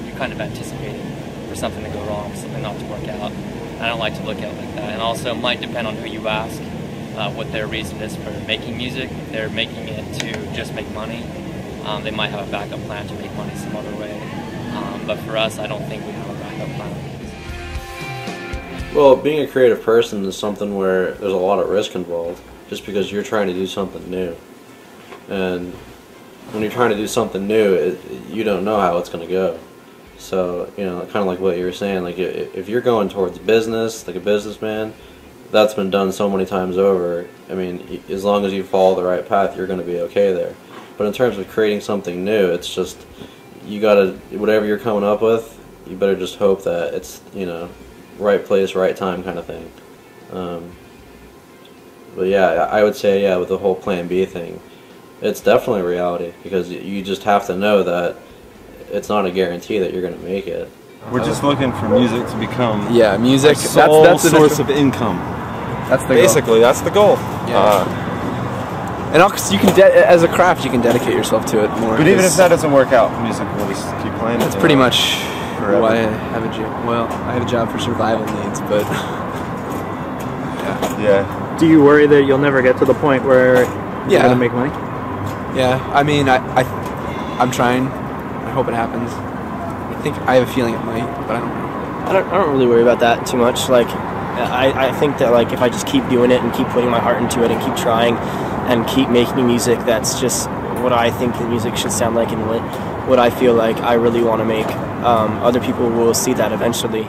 you're kind of anticipating for something to go wrong, something not to work out. I don't like to look at it like that. And also, it might depend on who you ask, what their reason is for making music. If they're making it to just make money, they might have a backup plan to make money some other way. But for us, I don't think we have a backup plan. Well, being a creative person is something where there's a lot of risk involved, just because you're trying to do something new. And when you're trying to do something new, you don't know how it's going to go. So, you know, kind of like what you were saying, like if you're going towards business, like a businessman, that's been done so many times over. I mean, as long as you follow the right path, you're going to be okay there. But in terms of creating something new, it's just, you gotta, whatever you're coming up with, you better just hope that it's, you know, right place, right time kind of thing. But yeah, I would say, yeah, with the whole Plan B thing, it's definitely reality, because you just have to know that it's not a guarantee that you're going to make it. We're just looking for music to become music. a sole That's the source of income. That's the Basically, goal. that's the goal. Yeah. And also, you can as a craft, you can dedicate yourself to it more. But even if that doesn't work out, music will just keep playing. That's pretty much forever. why I have a job. Well, I have a job for survival needs, but yeah. Do you worry that you'll never get to the point where you're going to make money? Yeah, I mean, I'm trying. I hope it happens. I have a feeling it might, but I don't know. I don't really worry about that too much. Like, I think that like if I just keep doing it and keep putting my heart into it and keep trying and keep making music, that's just what I think the music should sound like and what I feel like I really want to make. Other people will see that eventually.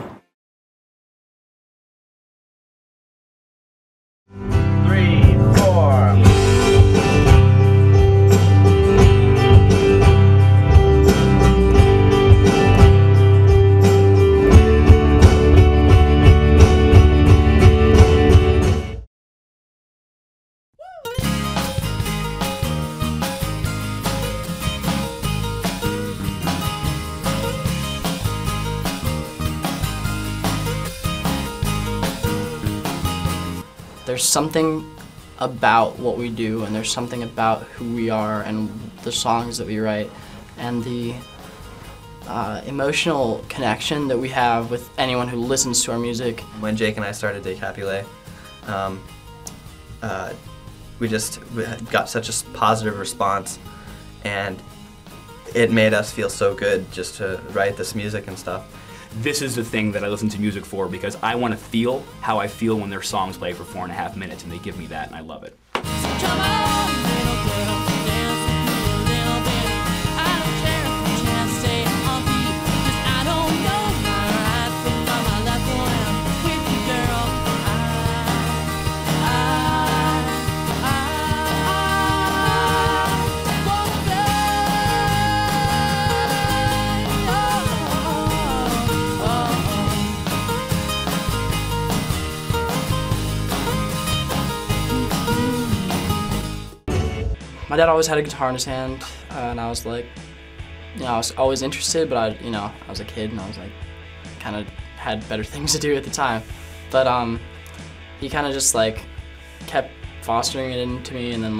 There's something about what we do, and there's something about who we are and the songs that we write and the emotional connection that we have with anyone who listens to our music. When Jake and I started Decapulate, we got such a positive response, and it made us feel so good just to write this music and stuff. This is the thing that I listen to music for, because I want to feel how I feel when their songs play for 4.5 minutes, and they give me that, and I love it. My dad always had a guitar in his hand, and I was like, you know, I was always interested, but I was a kid, and I was like, kind of had better things to do at the time. But he kind of just like kept fostering it into me, and then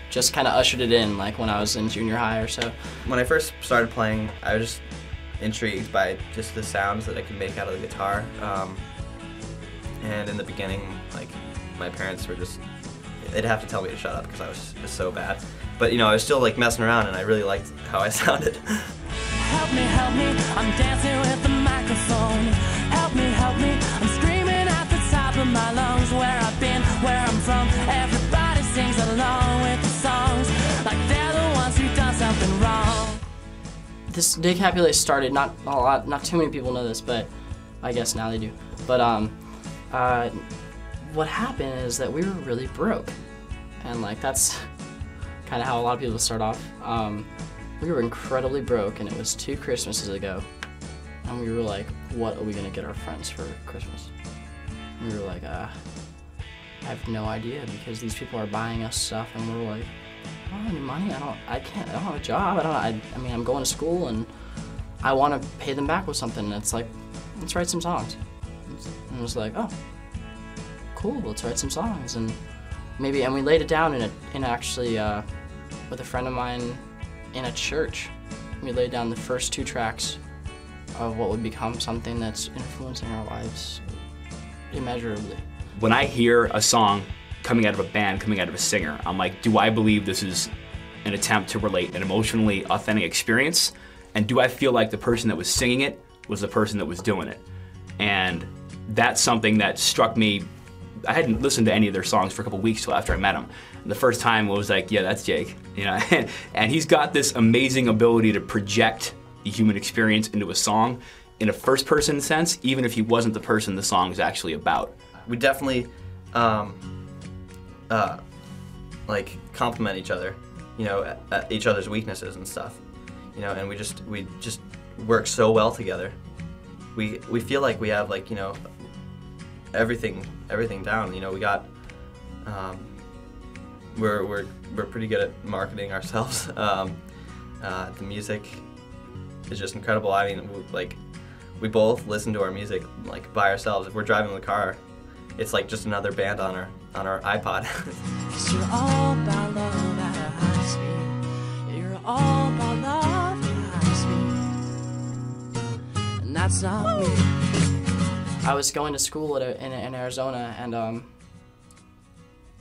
just kind of ushered it in like when I was in junior high or so. When I first started playing, I was just intrigued by just the sounds that I could make out of the guitar. And in the beginning, like, my parents were just, they'd have to tell me to shut up because I was just so bad. But, you know, I was still like messing around, and I really liked how I sounded. Help me, I'm dancing with the microphone. Help me, I'm screaming at the top of my lungs. Where I've been, where I'm from, everybody sings along with the songs like they're the ones who done something wrong. This Decapulate started, not too many people know this, but I guess now they do. But what happened is that we were really broke, and like that's kind of how a lot of people start off. We were incredibly broke, and it was 2 Christmases ago, and we were like, what are we gonna get our friends for Christmas? We were like, I have no idea, because these people are buying us stuff and we're like, I don't have any money, I don't have a job, I mean, I'm going to school and I want to pay them back with something. And it's like, let's write some songs. And it was like, oh, cool, let's write some songs. And we laid it down actually with a friend of mine in a church. We laid down the first 2 tracks of what would become something that's influencing our lives immeasurably. When I hear a song coming out of a band, coming out of a singer, I'm like, do I believe this is an attempt to relate an emotionally authentic experience? And do I feel like the person that was singing it was the person that was doing it? And that's something that struck me. I hadn't listened to any of their songs for a couple weeks till after I met him. And the first time it was like, yeah, that's Jake, you know. And he's got this amazing ability to project the human experience into a song in a first-person sense, even if he wasn't the person the song is actually about. We definitely like complement each other, you know, at each other's weaknesses and stuff, you know, and we just work so well together. We feel like we have, like, you know, everything down. You know, we got we're pretty good at marketing ourselves. The music is just incredible. I mean, we both listen to our music like by ourselves. If we're driving the car, it's like just another band on our iPod. 'Cause you're all about love at a high speed. You're all about love at a high speed. And that's not me. I was going to school in Arizona, and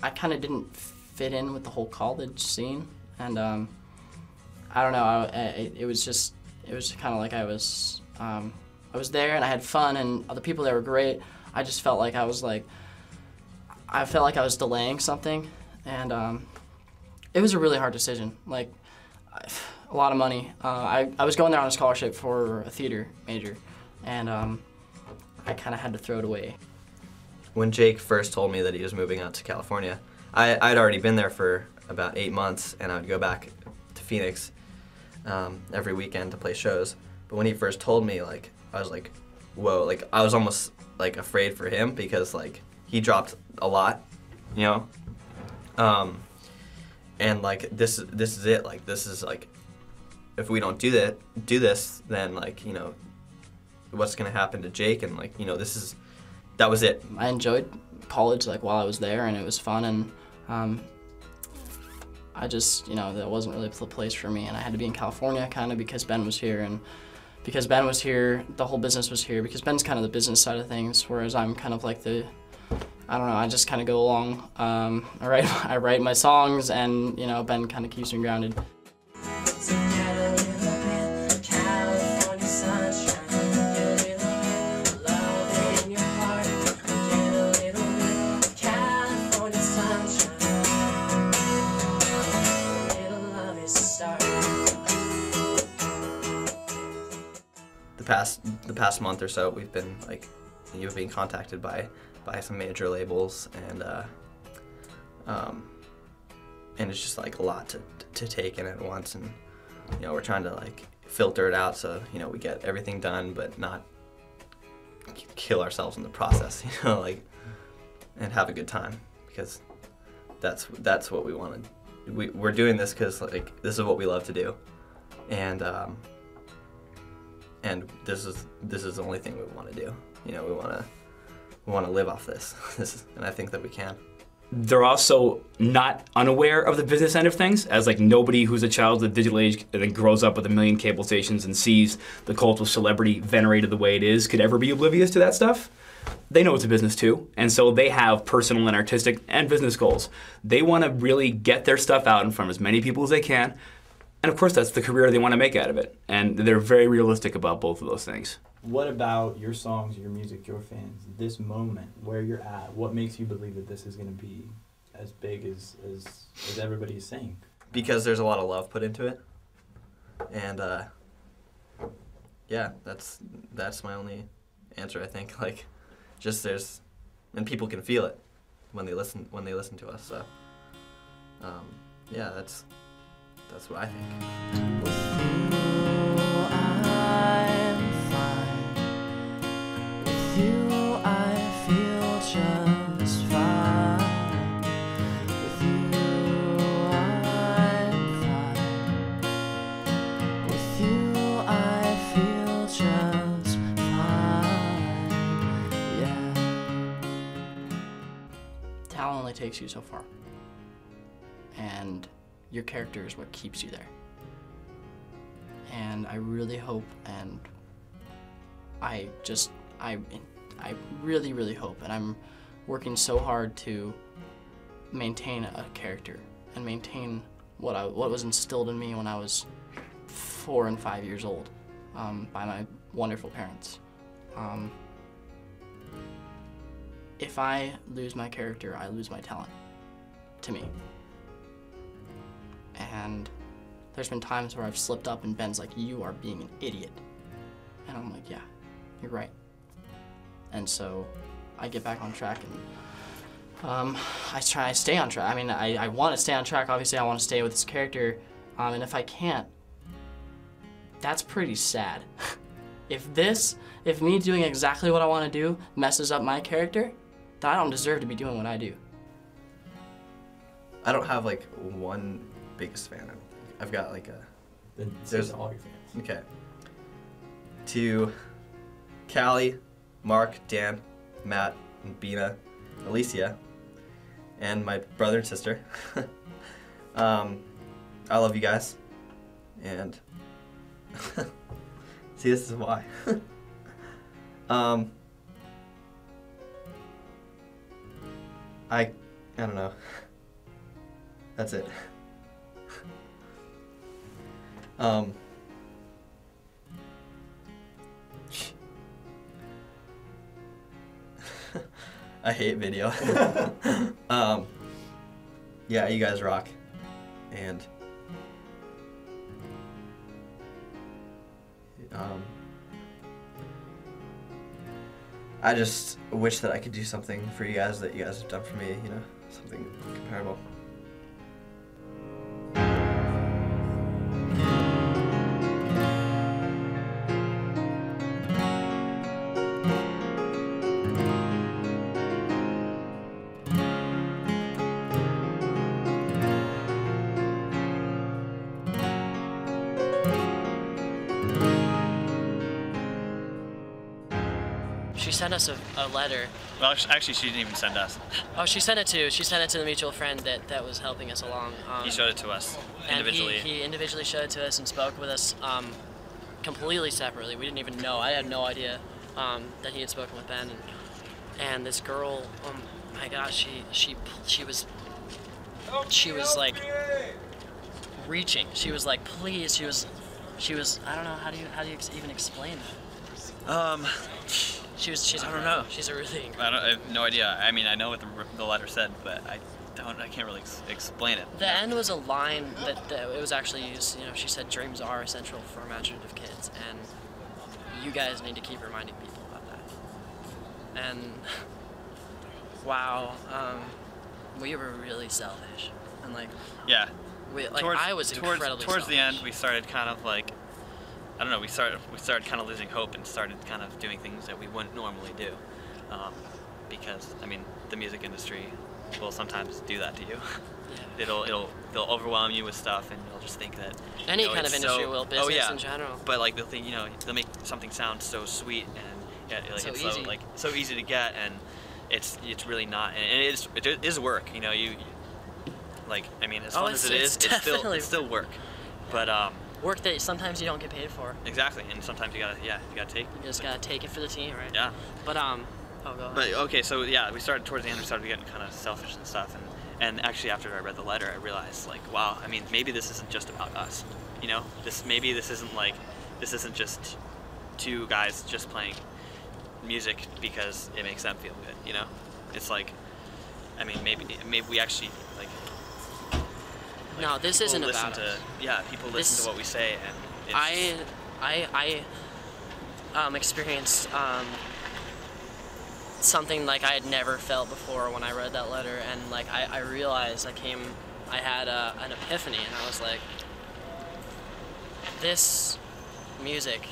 I kind of didn't fit in with the whole college scene, and I don't know. It was kind of like I was there and I had fun, and the people there were great. I just felt like I was delaying something, and it was a really hard decision. Like, a lot of money. I was going there on a scholarship for a theater major, and I kind of had to throw it away. When Jake first told me that he was moving out to California, I'd already been there for about 8 months, and I would go back to Phoenix every weekend to play shows. But when he first told me, like, I was like, whoa, like, I was almost like afraid for him, because like he dropped a lot, you know, and like this is it. Like, this is like, if we don't do this, then, like, you know, what's gonna happen to Jake? And, like, you know, that was it. I enjoyed college, like, while I was there, and it was fun, and I just, you know, that wasn't really the place for me, and I had to be in California kind of because Ben was here, and because Ben was here, the whole business was here, because Ben's kind of the business side of things, whereas I'm kind of like I don't know, I just kind of go along. I write my songs, and, you know, Ben kind of keeps me grounded. The past month or so, we've been, like, you've been contacted by some major labels, and it's just like a lot to take in at once, and, you know, we're trying to, like, filter it out so, you know, we get everything done but not kill ourselves in the process, you know, like, and have a good time, because that's what we want to. We're doing this because, like, this is what we love to do, and this is the only thing we want to do. You know, we want to live off this. And I think that we can. They're also not unaware of the business end of things, as, like, nobody who's a child of the digital age and then grows up with a million cable stations and sees the cult of celebrity venerated the way it is could ever be oblivious to that stuff. They know it's a business too, and so they have personal and artistic and business goals. They want to really get their stuff out in front of as many people as they can. And of course, that's the career they want to make out of it. And they're very realistic about both of those things. What about your songs, your music, your fans, this moment, where you're at? What makes you believe that this is going to be as big as everybody is saying? Because there's a lot of love put into it. And, yeah, that's my only answer, I think. Like, just and people can feel it when they listen to us. So, yeah, that's what I think. With you, I'm fine. With you, I feel just fine. talent only takes you so far. And your character is what keeps you there. And I really hope, and I really, really hope, and I'm working so hard to maintain a character and maintain what was instilled in me when I was 4 and 5 years old by my wonderful parents. If I lose my character, I lose my talent, to me. And there's been times where I've slipped up and Ben's like, you are being an idiot. And I'm like, yeah, you're right. And so I get back on track and I try to stay on track. I mean, I want to stay on track. Obviously, I want to stay with this character. And if I can't, that's pretty sad. If me doing exactly what I want to do messes up my character, then I don't deserve to be doing what I do. I don't have like one biggest fan. I don't think. I've got like a. There's all your fans. Okay. To Callie, Mark, Dan, Matt, and Bina, Alicia, and my brother and sister. I love you guys, and see, this is why. I don't know. That's it. I hate video. Yeah, you guys rock. And I just wish that I could do something for you guys that you guys have done for me, you know, something comparable. She sent us a letter. Well, actually, she didn't even send us. Oh, she sent it to the mutual friend that was helping us along. He showed it to us individually. And he individually showed it to us and spoke with us completely separately. We didn't even know. I had no idea that he had spoken with Ben. And this girl, oh my gosh, she was like reaching. She was like, please. She was. I don't know how do you even explain that. She's I don't know. She's a really. I have no idea. I mean, I know what the letter said, but I can't really explain it. The end was a line that it was actually used. You know, she said, "Dreams are essential for imaginative kids," and you guys need to keep reminding people about that. And wow, we were really selfish, and like yeah, I was incredibly towards the selfish. end. We started kind of like. I don't know, we started kind of losing hope and started kind of doing things that we wouldn't normally do. Because, I mean, the music industry will sometimes do that to you. Yeah. They'll overwhelm you with stuff and you'll just think that... Any kind of industry will, business in general. But like, they'll think, you know, they'll make something sound so sweet and like, so it's easy. so easy to get, and it's really not. And it is work, you know, you like, I mean, as fun as it is, it's still work. But, work that sometimes you don't get paid for. Exactly, and sometimes you gotta take. You just gotta take it for the team, right? Yeah. But oh, go ahead. But okay, so yeah, we started towards the end. We started getting kind of selfish and stuff, and actually after I read the letter, I realized like, wow, I mean, maybe this isn't just about us, you know? This isn't just two guys just playing music because it makes them feel good, you know? It's like, I mean, maybe we actually like. No, this isn't about us. Yeah, people listen to what we say, and it's... I experienced something like I had never felt before when I read that letter, and like I realized I had an epiphany, and I was like, this music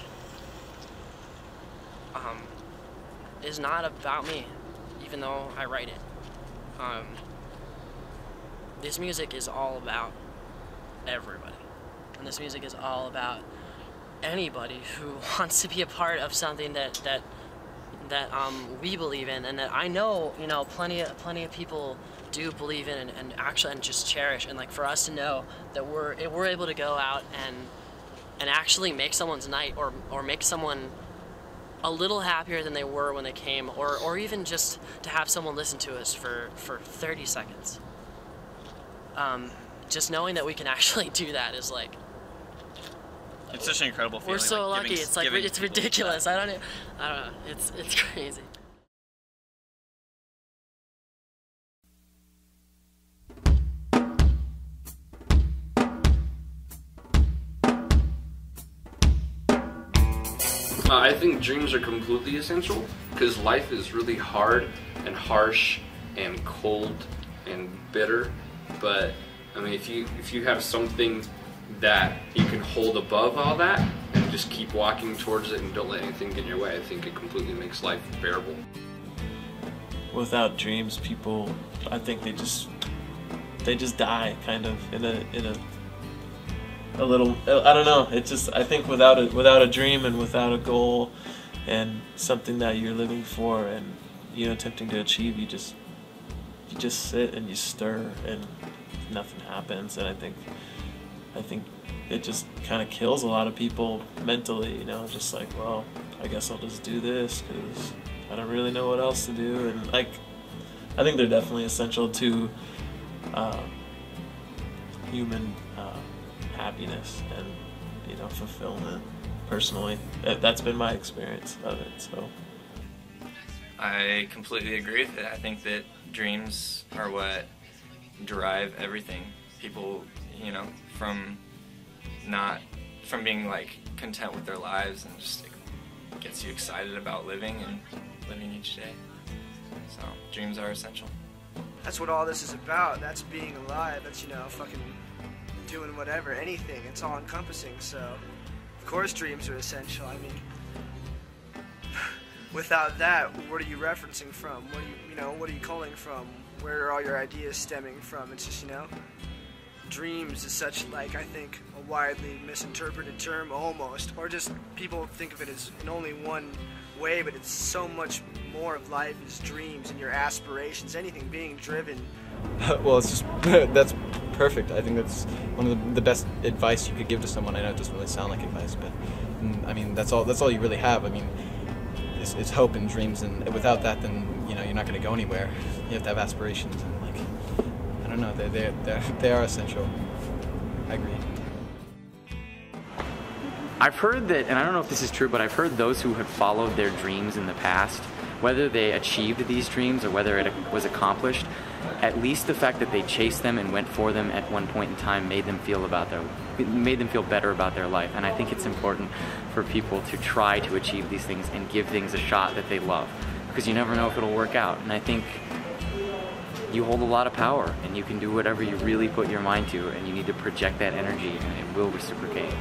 is not about me, even though I write it. This music is all about everybody. And this music is all about anybody who wants to be a part of something that that we believe in, and that I know, you know, plenty of people do believe in and actually and just cherish. And like for us to know that we're able to go out and actually make someone's night, or make someone a little happier than they were when they came, or even just to have someone listen to us for 30 seconds. Just knowing that we can actually do that is like, it's such an incredible feeling. we're so like lucky. It's like it's ridiculous. I don't know. It's crazy. I think dreams are completely essential because life is really hard and harsh and cold and bitter. But I mean, if you have something that you can hold above all that and just keep walking towards it and don't let anything get in your way, I think it completely makes life bearable. Without dreams, people, I think they just die kind of in a little, I don't know, it just, I think without a dream and without a goal and something that you're living for and, you know, attempting to achieve, you just sit and you stir and nothing happens. And I think it just kind of kills a lot of people mentally, you know, just like, well, I guess I'll just do this because I don't really know what else to do. And like, I think they're definitely essential to human happiness and, you know, fulfillment. Personally, that's been my experience of it. So I completely agree with it. I think that dreams are what drive everything. People, you know, from being like content with their lives, and just like, gets you excited about living and living each day. So dreams are essential. That's what all this is about. That's being alive. That's, you know, fucking doing whatever, anything. It's all encompassing. So of course dreams are essential. I mean, without that, what are you referencing from? What are you calling from? Where are all your ideas stemming from? It's just, you know, dreams is such, like, I think, a widely misinterpreted term almost, or just people think of it as in only one way, but it's so much more of life is dreams and your aspirations, anything being driven. Well, it's just, that's perfect. I think that's one of the best advice you could give to someone. I know it doesn't really sound like advice, but I mean, that's all you really have. I mean, it's hope and dreams, and without that, then, you know, you're not going to go anywhere. You have to have aspirations, and, like, I don't know, they are essential. I agree. I've heard that, and I don't know if this is true, but I've heard those who have followed their dreams in the past, whether they achieved these dreams or whether it was accomplished, at least the fact that they chased them and went for them at one point in time made them feel better about their life. And I think it's important for people to try to achieve these things and give things a shot that they love, because you never know if it'll work out. And I think you hold a lot of power, and you can do whatever you really put your mind to, and you need to project that energy, and it will reciprocate.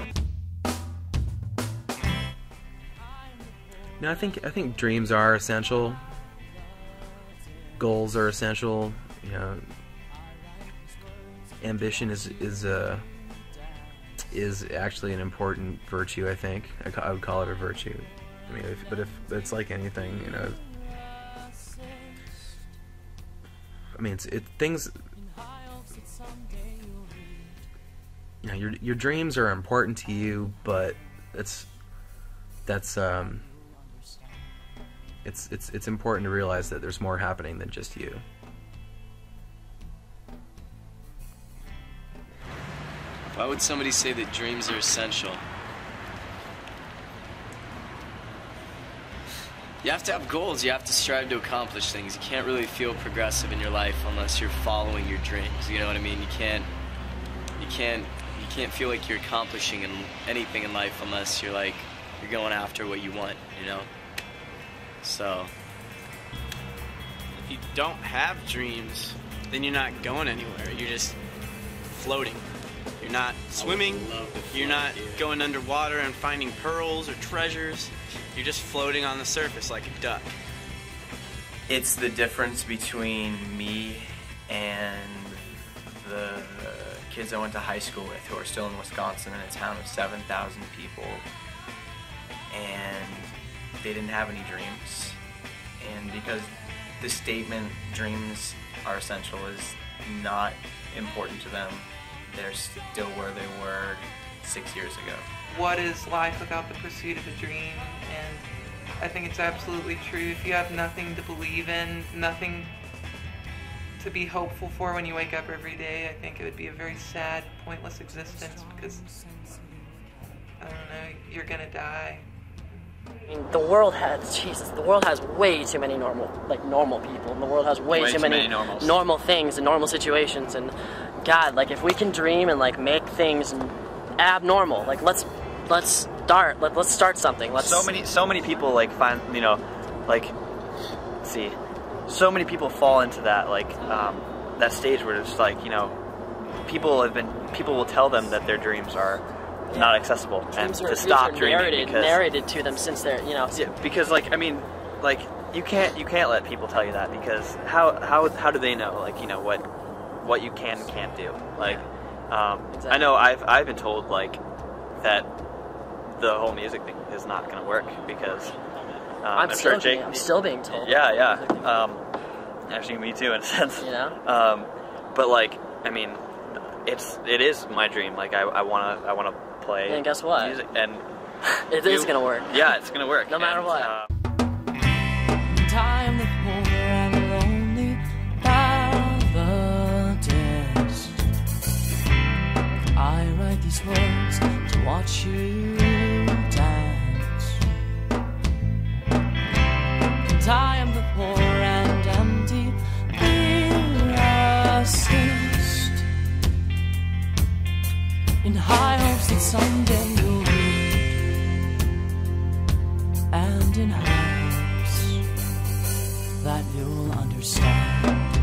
No, I think dreams are essential. Goals are essential. You know, ambition is actually an important virtue. I think I would call it a virtue. I mean, if it's like anything, you know. I mean, things. You know, your dreams are important to you, but it's important to realize that there's more happening than just you. Why would somebody say that dreams are essential? You have to have goals. You have to strive to accomplish things. You can't really feel progressive in your life unless you're following your dreams. You know what I mean? You can't feel like you're accomplishing anything in life unless you're going after what you want, you know? So if you don't have dreams, then you're not going anywhere. You're just floating. You're not swimming. You're not going underwater and finding pearls or treasures. You're just floating on the surface like a duck. It's the difference between me and the kids I went to high school with who are still in Wisconsin in a town of 7,000 people, and they didn't have any dreams. And because the statement dreams are essential is not important to them, they're still where they were 6 years ago. What is life without the pursuit of a dream? And I think it's absolutely true. If you have nothing to believe in, nothing to be hopeful for when you wake up every day, I think it would be a very sad, pointless existence, because, I don't know, you're gonna die. I mean, the world has way too many normal people, and the world has way too many normal things and normal situations, and God, like, if we can dream and, like, make things abnormal, like, let's start something. So many people, like, find, you know, like, let's see, so many people fall into that, like, that stage where it's like, you know, people will tell them that their dreams are not accessible, and to stop dreaming, because narrated to them since they're, you know. Yeah, because, like, I mean, like, you can't let people tell you that, because how do they know, like, you know, what you can and can't do, like, exactly. I know I've been told, like, that the whole music thing is not going to work, because I'm sure Jake. I'm still being told. Yeah. Actually, me too, in a sense. Yeah. But, like, I mean, it is my dream. Like, I wanna play. And guess what? Music, and it is gonna work. Yeah, it's gonna work. No matter what. I am the poor and lonely Baptist. I write these words to watch you dance. And I am the poor and empty lyricist, in high hopes that someday you'll read, and in hopes that you'll understand.